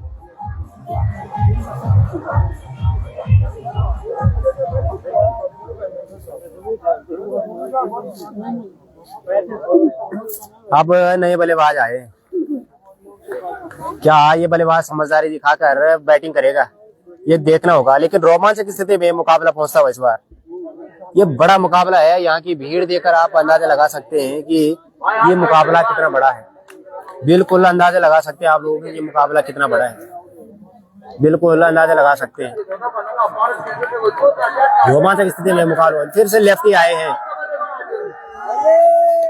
अब नए बल्लेबाज आए, क्या ये बल्लेबाज समझदारी दिखाकर बैटिंग करेगा, ये देखना होगा। लेकिन रोमांचक स्थिति में मुकाबला पहुंचता हुआ इस बार, ये बड़ा मुकाबला है। यहाँ की भीड़ देखकर आप अंदाजा लगा सकते हैं कि ये मुकाबला कितना बड़ा है। बिल्कुल अंदाजा लगा सकते हैं आप लोग ये मुकाबला कितना बड़ा है, बिल्कुल अंदाजा लगा सकते हैं। रोमांचक स्थिति में मुकाबला, फिर से लेफ्टी आए हैं,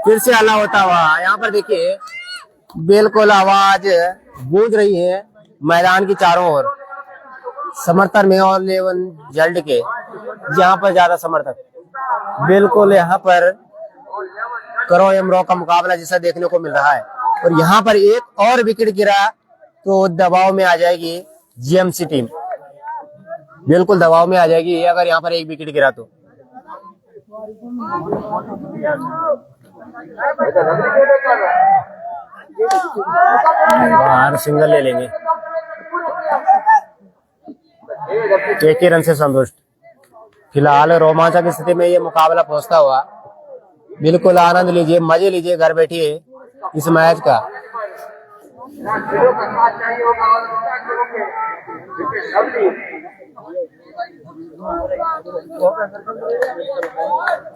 फिर से हल्ला होता हुआ। यहाँ पर देखिए बिल्कुल आवाज गूंज रही है मैदान की चारों ओर, समर्थन में और 11 जल्द के यहाँ पर ज्यादा समर्थक। बिल्कुल यहाँ पर करो एमरो का मुकाबला जैसा देखने को मिल रहा है। और यहाँ पर एक और विकेट गिरा तो दबाव में आ जाएगी जीएमसी टीम, बिल्कुल दबाव में आ जाएगी अगर यहाँ पर एक विकेट गिरा तो। बाहर सिंगल ले लेंगे, एक ही रन से संतुष्ट। फिलहाल रोमांचक स्थिति में ये मुकाबला पहुंचता हुआ, बिल्कुल आनंद लीजिए, मजे लीजिए घर बैठिए इस मैच का।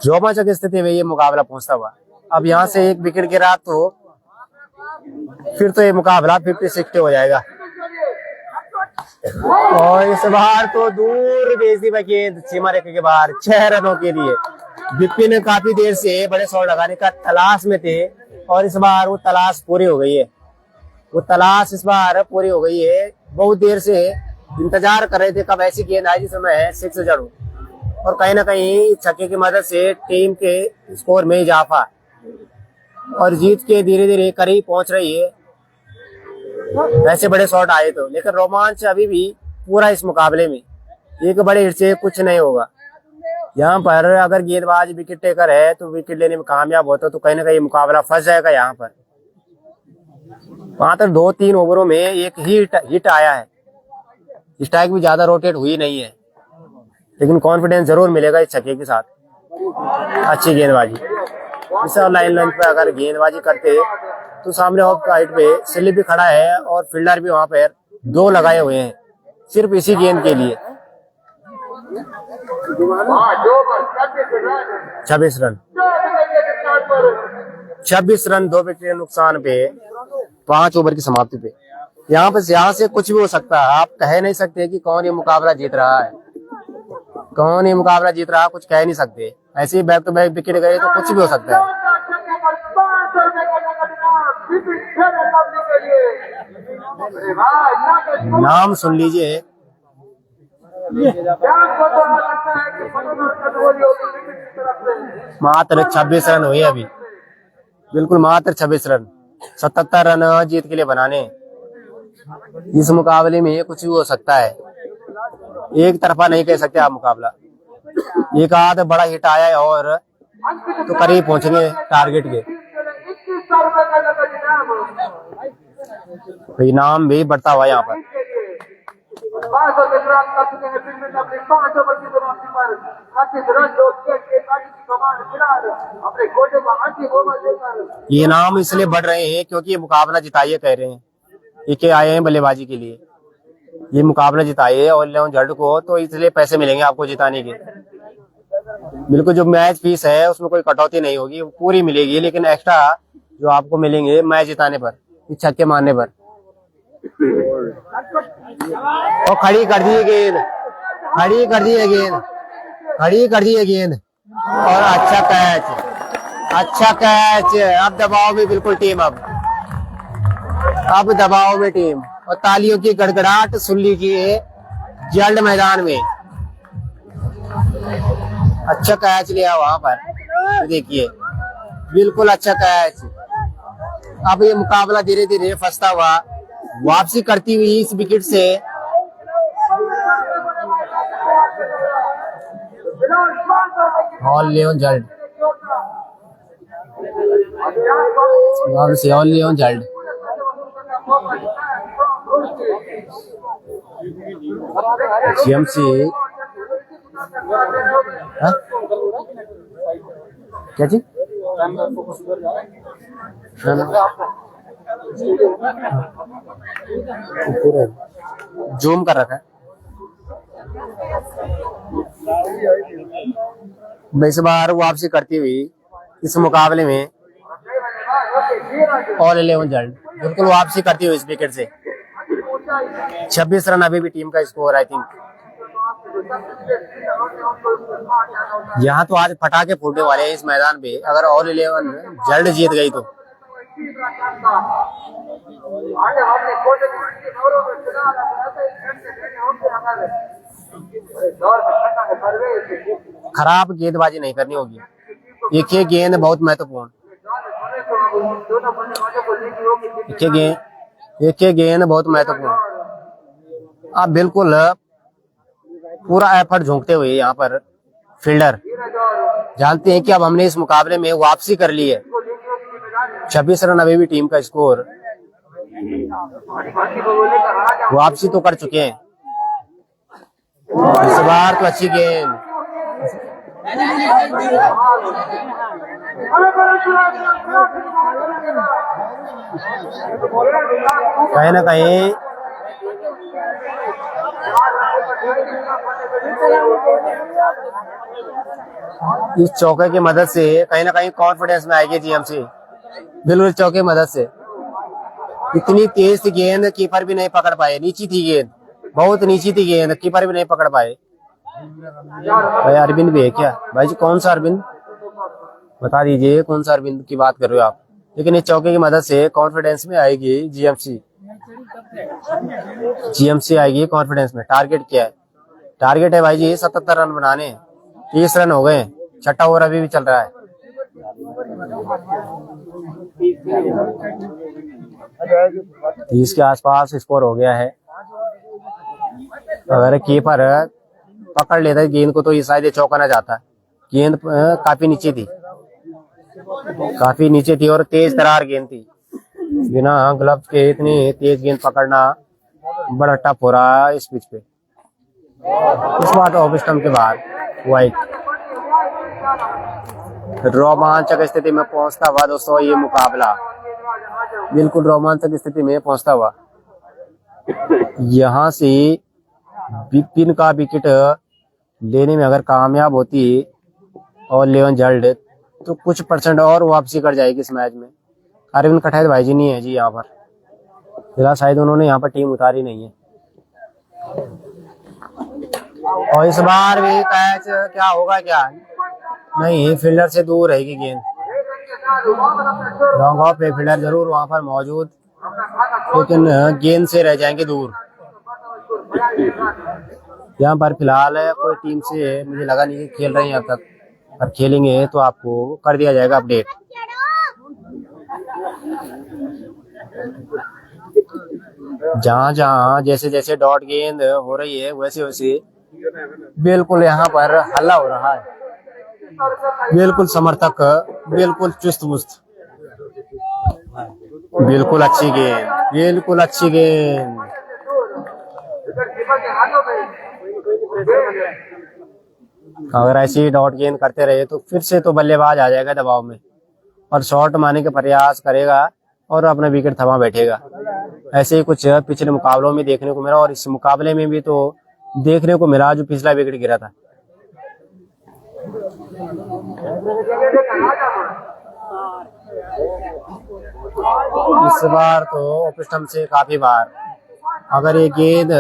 रोमांचक स्थिति में ये मुकाबला पहुंचता हुआ, अब यहाँ से एक विकेट गिरा तो फिर तो ये मुकाबला 50-60 हो जाएगा। और इस बार तो दूर भेज दी गेंद सीमा रेखा के बाहर 6 रनों के लिए। विपिन काफी देर से बड़े शॉट लगाने का तलाश में थे और इस बार वो तलाश पूरी हो गई है, वो तलाश इस बार पूरी हो गई है। बहुत देर से इंतजार कर रहे थे कब ऐसी गेंद आई जिसमें 6 जड़ू, और कहीं ना कहीं छक्के की मदद से टीम के स्कोर में इजाफा और जीत के धीरे धीरे करीब पहुंच रही है। ऐसे बड़े शॉट आए तो, लेकिन रोमांच अभी भी पूरा इस मुकाबले में, एक बड़े हिट से कुछ नहीं होगा। यहाँ पर अगर गेंदबाज विकेट टेकर है तो विकेट लेने में कामयाब होता तो कहीं ना कहीं मुकाबला फंस जाएगा। यहाँ पर मात्र 2-3 ओवरों में एक ही हिट आया है, स्ट्राइक भी ज्यादा रोटेट हुई नहीं है, लेकिन कॉन्फिडेंस जरूर मिलेगा इस छक्के के साथ। अच्छी गेंदबाजी, इस लाइन पे अगर गेंदबाजी करते तो सामने ऑफ साइड पे स्लिप भी खड़ा है और फील्डर भी वहां पर 2 लगाए हुए हैं सिर्फ इसी गेंद के लिए। 26 रन 2 विकेट के नुकसान पे 5 ओवर की समाप्ति पे। यहाँ से कुछ भी हो सकता है, आप कह नहीं सकते कि कौन ये मुकाबला जीत रहा है, कौन ये मुकाबला जीत रहा है, कुछ कह नहीं सकते। ऐसे ही बैक टू बैक विकेट गए तो कुछ भी हो सकता है। नाम सुन लीजिए, मात्र 26 रन हुए अभी, बिल्कुल मात्र 26 रन, 77 रन जीत के लिए बनाने। इस मुकाबले में कुछ भी हो सकता है, एक तरफा नहीं कह सकते आप मुकाबला। एक आध बड़ा हिट आया है और तो करीब पहुंचेंगे टारगेट के, तो इनाम भी बढ़ता हुआ यहाँ पर। ये इनाम इसलिए बढ़ रहे हैं क्योंकि ये मुकाबला जिताइए कह रहे हैं, ये आए हैं बल्लेबाजी के लिए, ये मुकाबला जिताइए और 11 जल्द को, तो इसलिए पैसे मिलेंगे आपको जिताने के। बिल्कुल जो मैच फीस है उसमें कोई कटौती नहीं होगी, पूरी मिलेगी, लेकिन एक्स्ट्रा जो आपको मिलेंगे मैच जिताने पर, छक्के मारने पर। और खड़ी कर दी गेंद, खड़ी कर दी गेंद, खड़ी कर दी गेंद और अच्छा कैच, अच्छा कैच। अब दबाव में बिल्कुल टीम, अब दबाव में टीम, और तालियों की गड़गड़ाहट सुन लीजिए जल्द मैदान में अच्छा कैच लिया वहां पर, देखिए बिल्कुल अच्छा कैच। अब ये मुकाबला धीरे धीरे फंसता हुआ वापसी करती हुई इस विकेट से ऑल लियोन जल्द, से ऑल लियोन जल्द। जीएमसी क्या जी जूम कर रखा है। इस बार वापसी करती हुई इस मुकाबले में ऑल 11 जल्द बिल्कुल वापसी करती हुई इस विकेट से 26 रन अभी भी टीम का स्कोर आई थिंक। यहाँ तो आज पटाखे फूटने वाले हैं इस मैदान पे, अगर ऑल 11 जल्द जीत गई तो। खराब गेंदबाजी नहीं करनी होगी। एक ही गेंद बहुत महत्वपूर्ण, एक ही गेंद बहुत महत्वपूर्ण। आप बिल्कुल पूरा एफर्ट झोंकते हुए यहाँ पर फील्डर जानते हैं कि अब हमने इस मुकाबले में वापसी कर ली है। 26 रन अभी भी टीम का स्कोर, वापसी तो कर चुके हैं। इस बार तो अच्छी गेंद, कहीं ना कहीं इस चौके की मदद से कहीं ना कहीं कॉन्फिडेंस में आएगी जीएमसी। बिल्कुल चौके की मदद से इतनी तेज थी गेंद, कीपर भी नहीं पकड़ पाए। नीची थी गेंद, बहुत नीची थी गेंद, कीपर भी नहीं पकड़ पाए। भाई अरविंद भी है क्या भाई जी? कौन सा अरविंद बता दीजिए, कौन सा अरविंद की बात कर रहे हो आप? लेकिन इस चौके की मदद से कॉन्फिडेंस में आएगी जीएमसी। जीएमसी आएगी कॉन्फिडेंस में। टारगेट क्या है? टारगेट है भाई जी 77 रन बनाने। 30 रन हो गए, छठा ओवर अभी भी चल रहा है। इसके आसपास स्कोर हो गया है। अगर कीपर पकड़ लेता है गेंद को तो ये शायद चौका ना जाता। गेंद काफी नीचे थी, काफी नीचे थी और तेज तरार गेंद थी। बिना ग्लव्स के इतनी तेज गेंद पकड़ना बड़ा टफ हो रहा है इस पिच पे। इस बार ऑफ स्टंप के बाहर वाइड। रोमांचक स्थिति में पहुंचता हुआ दोस्तों ये मुकाबला, बिल्कुल रोमांचक स्थिति में पहुंचता हुआ। यहाँ से बिपिन का विकेट लेने में अगर कामयाब होती और 11 जल्द तो कुछ परसेंट और वापसी कर जाएगी इस मैच में। अरविंद कठायत भाई जी नहीं है जी यहाँ पर फिलहाल, शायद उन्होंने यहाँ पर टीम उतारी नहीं है। और इस बार भी कैच क्या होगा क्या नहीं, फील्डर से दूर रहेगी गेंद। लॉन्ग ऑफ पे फील्डर जरूर वहां पर मौजूद, लेकिन गेंद से रह जाएंगे दूर। यहाँ पर फिलहाल कोई टीम से मुझे लगा नहीं कि खेल रहे हैं अब तक, पर खेलेंगे तो आपको कर दिया जाएगा अपडेट। जहाँ जहाँ जैसे जैसे डॉट गेंद हो रही है वैसे वैसे बिल्कुल यहाँ पर हल्ला हो रहा है। बिल्कुल समर्थक बिल्कुल चुस्त पुस्त, बिल्कुल अच्छी गेंद, बिल्कुल अच्छी गेंद। अगर ऐसी डॉट गेंद करते रहे तो फिर से तो बल्लेबाज आ जाएगा दबाव में और शॉट मारने का प्रयास करेगा और अपना विकेट थमा बैठेगा। ऐसे ही कुछ पिछले मुकाबलों में देखने को मिला और इस मुकाबले में भी तो देखने को मिला जो पिछला विकेट गिरा था। इस बार तो ऑफ स्टंप से काफी बार अगर ये गेंद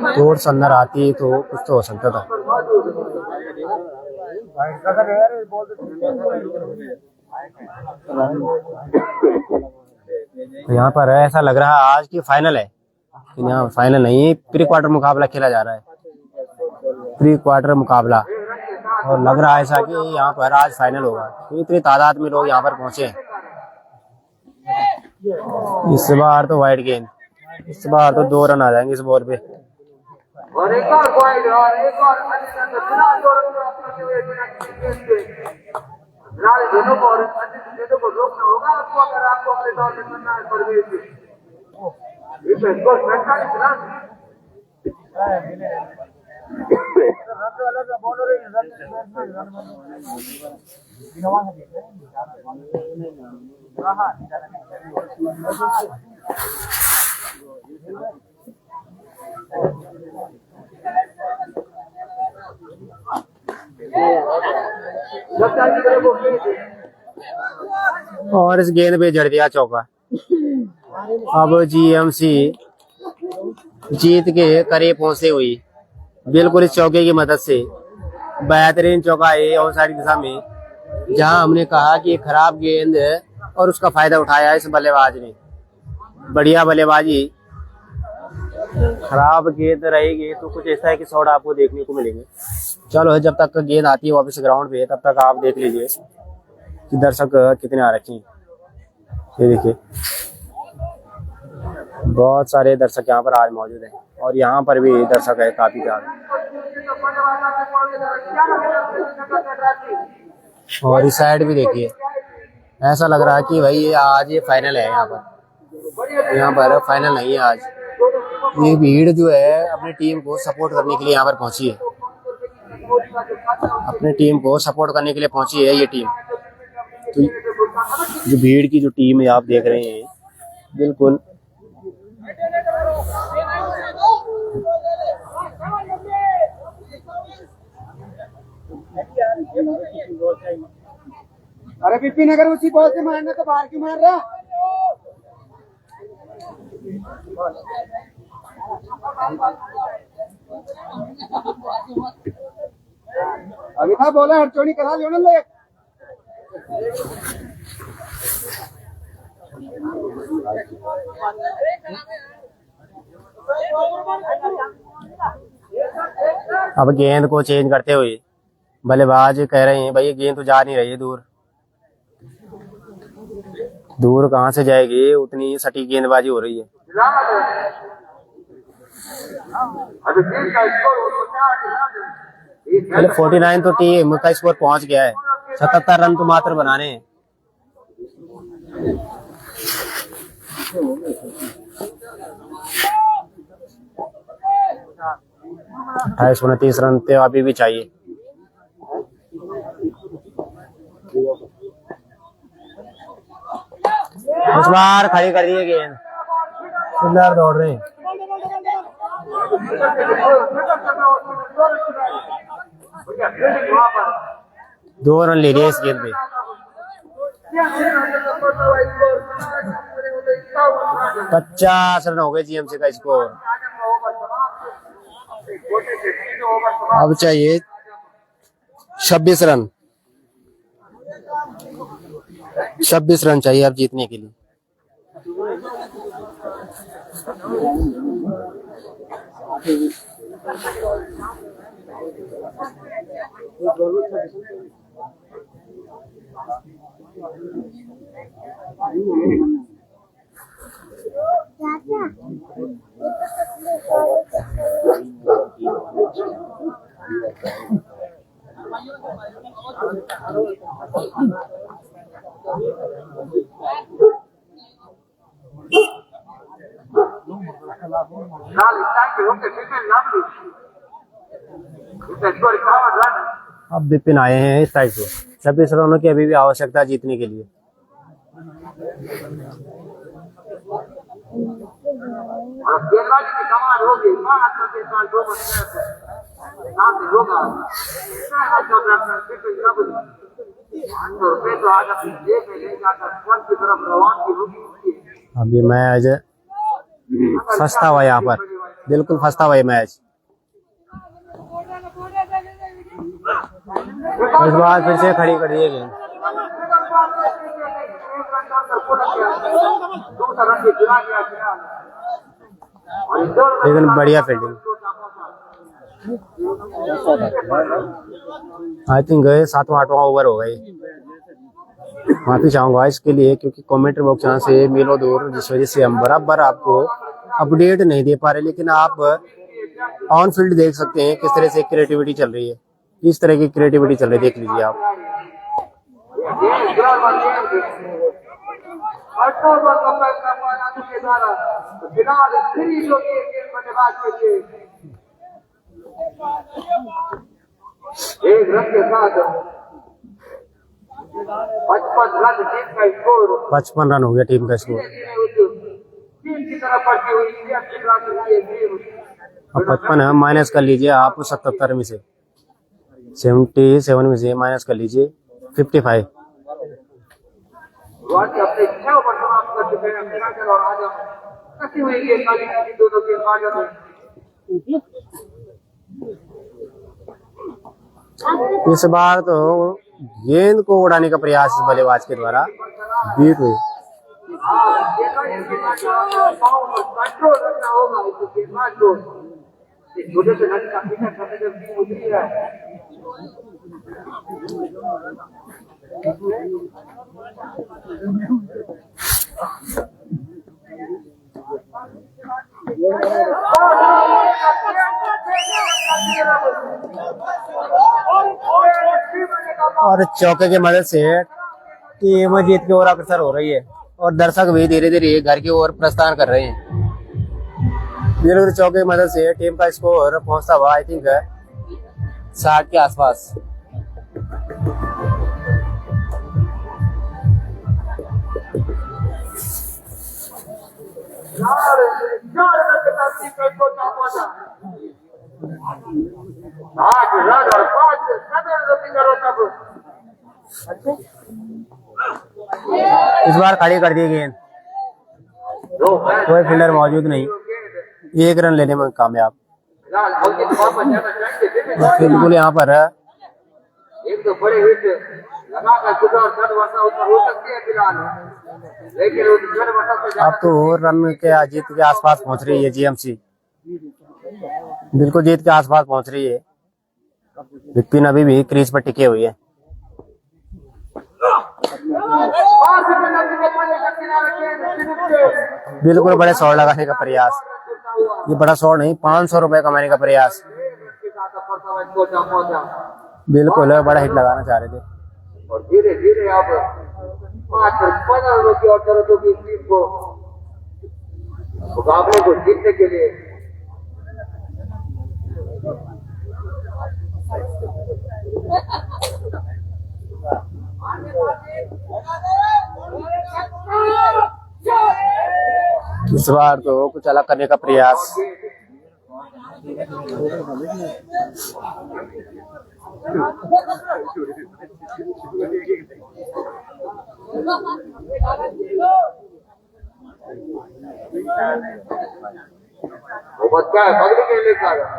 तोड़ से अंदर आती तो कुछ तो हो सकता था। यहाँ पर ऐसा लग रहा है आज की फाइनल है, यहाँ फाइनल नहीं, प्री क्वार्टर मुकाबला खेला जा रहा है, प्री क्वार्टर मुकाबला। और लग रहा है ऐसा कि यहाँ पर आज फाइनल होगा, तो इतनी तादाद में लोग यहाँ पर पहुंचे हैं। इस बार तो वाइड गेंद, इस बार तो 2 रन आ जाएंगे इस बॉल पे। और एक और वाइड और एक और फिलहाल 2 रन अपने हुए बिना किसी गेंद के। फिलहाल दोनों को रोकना होगा आपको, अगर आपको अपने दौर में करना है परवेज से। इसको 47 रन और इस गेंद पे जड़ दिया चौका। अब जीएमसी जीत के करीब पहुंचे हुई, बिल्कुल इस चौके की मदद से। बेहतरीन चौका है ऑन साइड दिशा में, जहां हमने कहा कि खराब गेंद और उसका फायदा उठाया इस बल्लेबाज ने। बढ़िया बल्लेबाजी। खराब गेंद रहेगी तो कुछ ऐसा है कि शॉट आपको देखने को मिलेंगे। चलो जब तक गेंद आती है वापस ग्राउंड पे, तब तक आप देख लीजिए कि दर्शक कितने आ रखे हैं। ये देखिए बहुत सारे दर्शक यहाँ पर आज मौजूद हैं, और यहाँ पर भी दर्शक है काफी ज्यादा। और इस साइड भी देखिए, ऐसा लग रहा है कि भाई ये आज ये फाइनल है। यहाँ पर फाइनल नहीं है आज। ये भीड़ जो है अपनी टीम को सपोर्ट करने के लिए यहाँ पर पहुंची है, अपनी टीम को सपोर्ट करने के लिए पहुंची है ये टीम। तो जो भीड़ की जो टीम है आप देख रहे हैं, बिल्कुल अरे विपिन, अगर उसी बॉल से मारना तो बाहर क्यों मार रहा? अभी था बोला हड़चोड़ी करा लियो ना ले। अब गेंद को चेंज करते हुए बल्लेबाज कह रहे हैं भाई ये गेंद तो जा नहीं रही है दूर। दूर कहाँ से जाएगी, उतनी सटीक गेंदबाजी हो रही है। पहले 49 तो टीम का स्कोर पहुंच गया है, 77 रन तो मात्र बनाने हैं। 28-29 रन तो अभी भी चाहिए। इस बार खड़ी कर दी है गेंद, सुंदर दौड़ रहे हैं। 2 रन ले लिए इस गेंद पे। 50 रन हो गए जीएमसी का स्कोर। अब चाहिए 26 रन, 26 रन चाहिए अब जीतने के लिए। अब विपिन आए हैं इस साइड से। 26 रनों की अभी भी आवश्यकता जीतने के लिए। अब ये मैच फंसता हुआ यहाँ पर, बिल्कुल फंसता हुआ ये मैच। इस बार फिर से खड़ी करिए गेंद। लेकिन बढ़िया फील्डिंग। आई थिंक 7वां 8वां ओवर हो गई। माफी चाहूंगा इसके लिए क्योंकि कमेंट्री बॉक्स यहाँ से मीलों दूर, जिस वजह से हम बराबर आपको अपडेट नहीं दे पा रहे, लेकिन आप ऑन फील्ड देख सकते हैं किस तरह से क्रिएटिविटी चल रही है। इस तरह की क्रिएटिविटी चल रही है, देख लीजिए आप। एक रन के साथ 55 रन टीम का स्कोर, 55 रन हो गया टीम का स्कोर। टीम की तरफ बढ़ती हुई अब 55 है, माइनस कर लीजिए आप 77 में से, 77 में से माइनस कर लीजिए 55। अपने 6 ओवर समाप्त कर चुके हैं मिराकल और आजम। कसी हुई ये काली दोनों के आजम है। इस बार तो गेंद को उड़ाने का प्रयास इस बल्लेबाज के द्वारा बीट हुई। कंट्रोल रखना होगा इस गेंदबाज को। छोटे से रन का पीछा करने जब टीम उतरी है। और चौके की मदद से टीम जीत की ओर अग्रसर हो रही है और दर्शक भी धीरे धीरे घर की ओर प्रस्थान कर रहे हैं। धीरे धीरे चौके की मदद से टीम का स्कोर पहुंचता हुआ आई थिंक 60 के आसपास। इस बार खड़ी कर दी गेंद, कोई फील्डर मौजूद नहीं, 1 रन लेने में कामयाब। बिल्कुल यहाँ पर एक तो बड़े हिट लगाकर कुछ और 10 वर्षा ऊपर हो सकती है फिलहाल, लेकिन उस 10 वर्षा से अब तो रन के जीत के आसपास पहुंच रही है जीएमसी, बिल्कुल जीत के आसपास पहुंच रही है। विपिन अभी भी क्रीज पर टिके हुए है। बिल्कुल बड़े शॉट लगाने का प्रयास, ये बड़ा शॉट नहीं, 500 रुपए कमाने का प्रयास। बिल्कुल बड़ा हिट लगाना चाह रहे थे। और धीरे धीरे अब मात्र 15 रनों की और जरूरतों की टीम को मुकाबले को जीतने के लिए इस बार तो कुछ अलग करने का प्रयास। वो बच्चा है पगड़ी के लिए खा रहा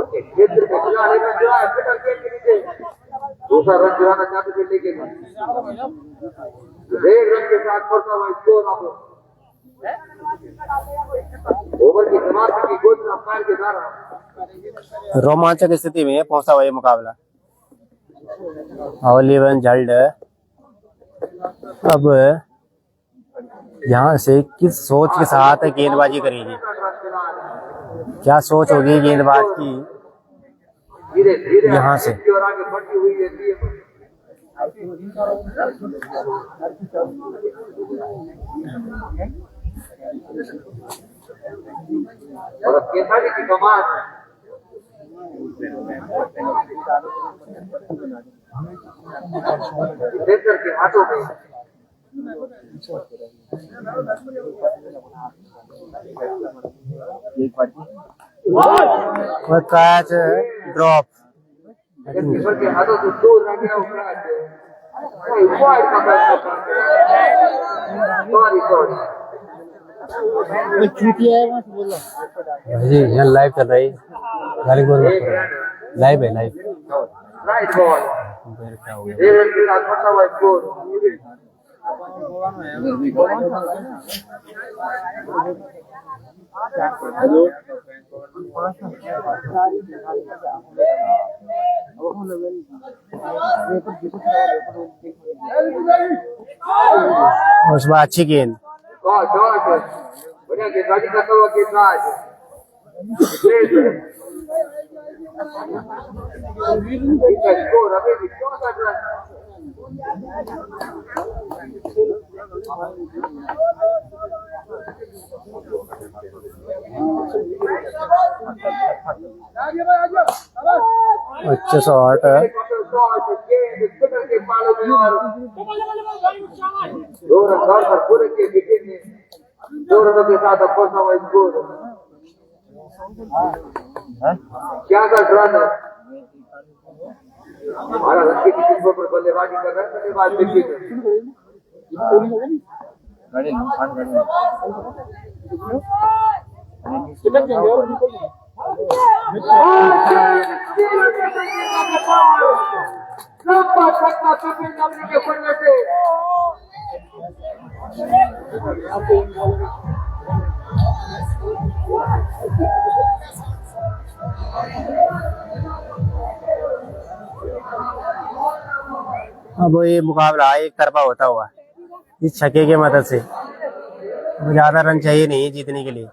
क्षेत्र में खिलाड़ी का जो है फिटर के नीचे दूसरा रन जुड़ाना चाहते थे, लेकिन 1 रन के साथ पड़ता हुआ स्कोर अब ओवर की समाप्ति की घोषणा अंपायर के द्वारा। रोमांचक स्थिति में पहुंचा हुआ ये मुकाबला। ओलिवन जल्ड अब यहाँ से किस सोच के साथ गेंदबाजी करेगी, क्या सोच होगी गेंदबाज की धीरे धीरे यहाँ से। और आगे बढ़ती हुई है टीम। और केसारी की कमान सिद्धेश्वर के हाथों में। कैच ड्रॉप, सिद्धेश्वर के हाथों से दूर रह गया वाइड का प्रयत्न करते हैं। सॉरी जी यहाँ लाइव चल रही है, लाइव है लाइव। राइट बॉल क्या हो गया? 1 रन के साथ बढ़ता हुआ स्कोर और उस बाद अच्छी गेंद। बढ़िया गेंदबाजी करता हुआ गेंदबाज स्कोर अभी भी 64 रन। अच्छा शॉट है। दो रन पर पूरे के विकेट ने 2 रनों के साथ अपना हुआ स्कोर 66 रन। हमारा लक्ष्य की टीम पर बल्लेबाजी कर रहा है बल्लेबाज विकेट के पड़ने से अब ये मुकाबला एक तरफा होता हुआ इस छक्के की मदद से। ज्यादा रन चाहिए नहीं जीतने के लिए।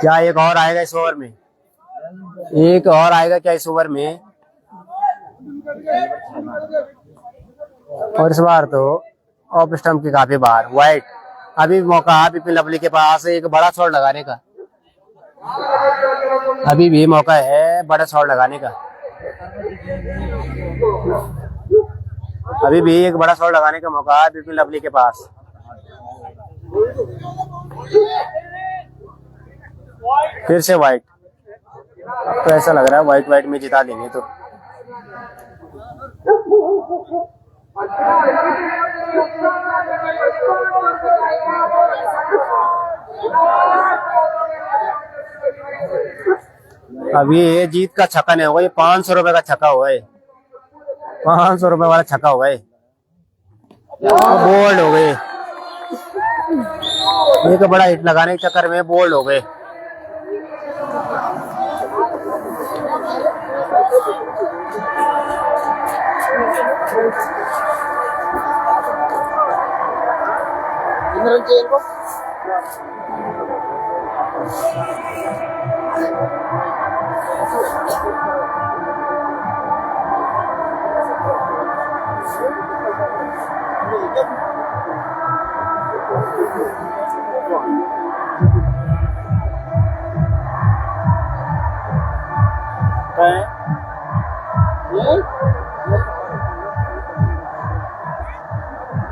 क्या एक और आएगा इस ओवर में? एक और आएगा क्या इस ओवर में? और इस बार तो ऑफ स्टंप की काफी बाहर वाइड। अभी मौका विपिन लवली के पास एक बड़ा शॉट लगाने का। अभी भी मौका है बड़ा शॉट लगाने का। अभी भी एक बड़ा शॉट लगाने का मौका है विपिन लवली के पास। फिर से वाइट। तो ऐसा लग रहा है वाइट वाइट में जिता देंगे तो। अभी ये जीत का छक्का नहीं होगा, ये 500 रुपए का छक्का हुआ है। 500 रुपए वाला छक्का हुआ है। बोल्ड हो गए। एक बड़ा हिट लगाने के चक्कर में बोल्ड हो गए।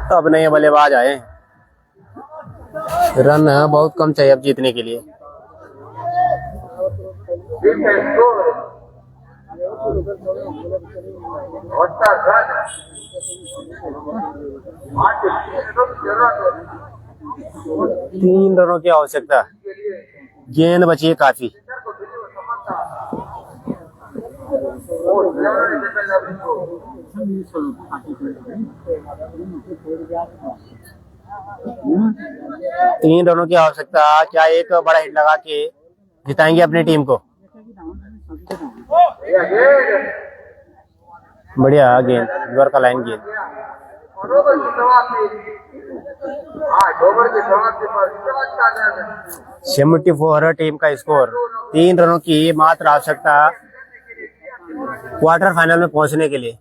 तो अब नए बल्लेबाज आए। रन बहुत कम चाहिए अब जीतने के लिए। तीन रनों की आवश्यकता। गेंद बची है काफी। तीन रनों की आवश्यकता। क्या एक बड़ा हिट लगा के जिताएंगे अपनी टीम को? बढ़िया गेंद, यूर का लाइन गेंद। 74 टीम का स्कोर। 3 रनों की मात्र आवश्यकता क्वार्टर फाइनल में पहुंचने के लिए।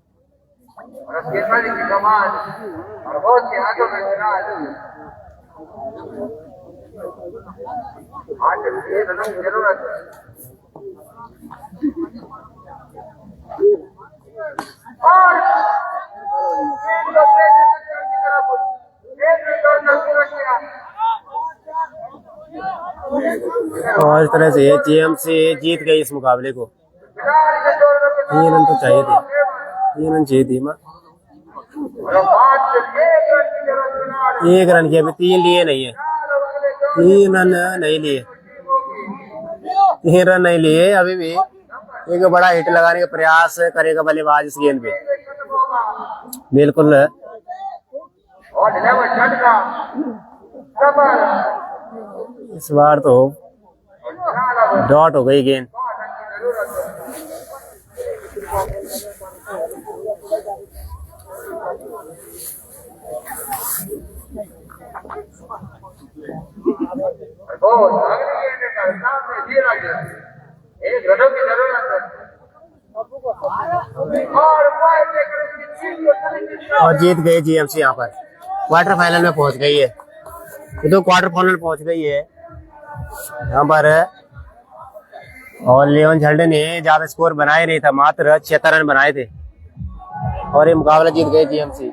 और इस तरह से जेएमसी जीत गई इस मुकाबले को। 3 रन तो चाहिए थे। 3 रन चाहिए थे। एक रन के अभी 3 लिए नहीं है। 3 रन नहीं लिए। 3 रन नहीं लिए अभी भी। एक बड़ा हिट लगाने का प्रयास करेगा बल्लेबाज इस गेंद पे, बिल्कुल और लेवल झटका डबल इस बार तो डॉट हो गई गेंद। बहुत अगली गेंद का सामने जीरा गया, एक रनों की जरूरत है और फाइव लेकर उसकी टीम को चलेगी और जीत गए जीएमसी, यहाँ पर क्वार्टर फाइनल में पहुंच गई है। ये तो क्वार्टर फाइनल पहुंच गई है यहाँ पर। और लेवन झल्डे ने ज्यादा स्कोर बनाए नहीं था, मात्र 76 रन बनाए थे और ये मुकाबला जीत गए जीएमसी।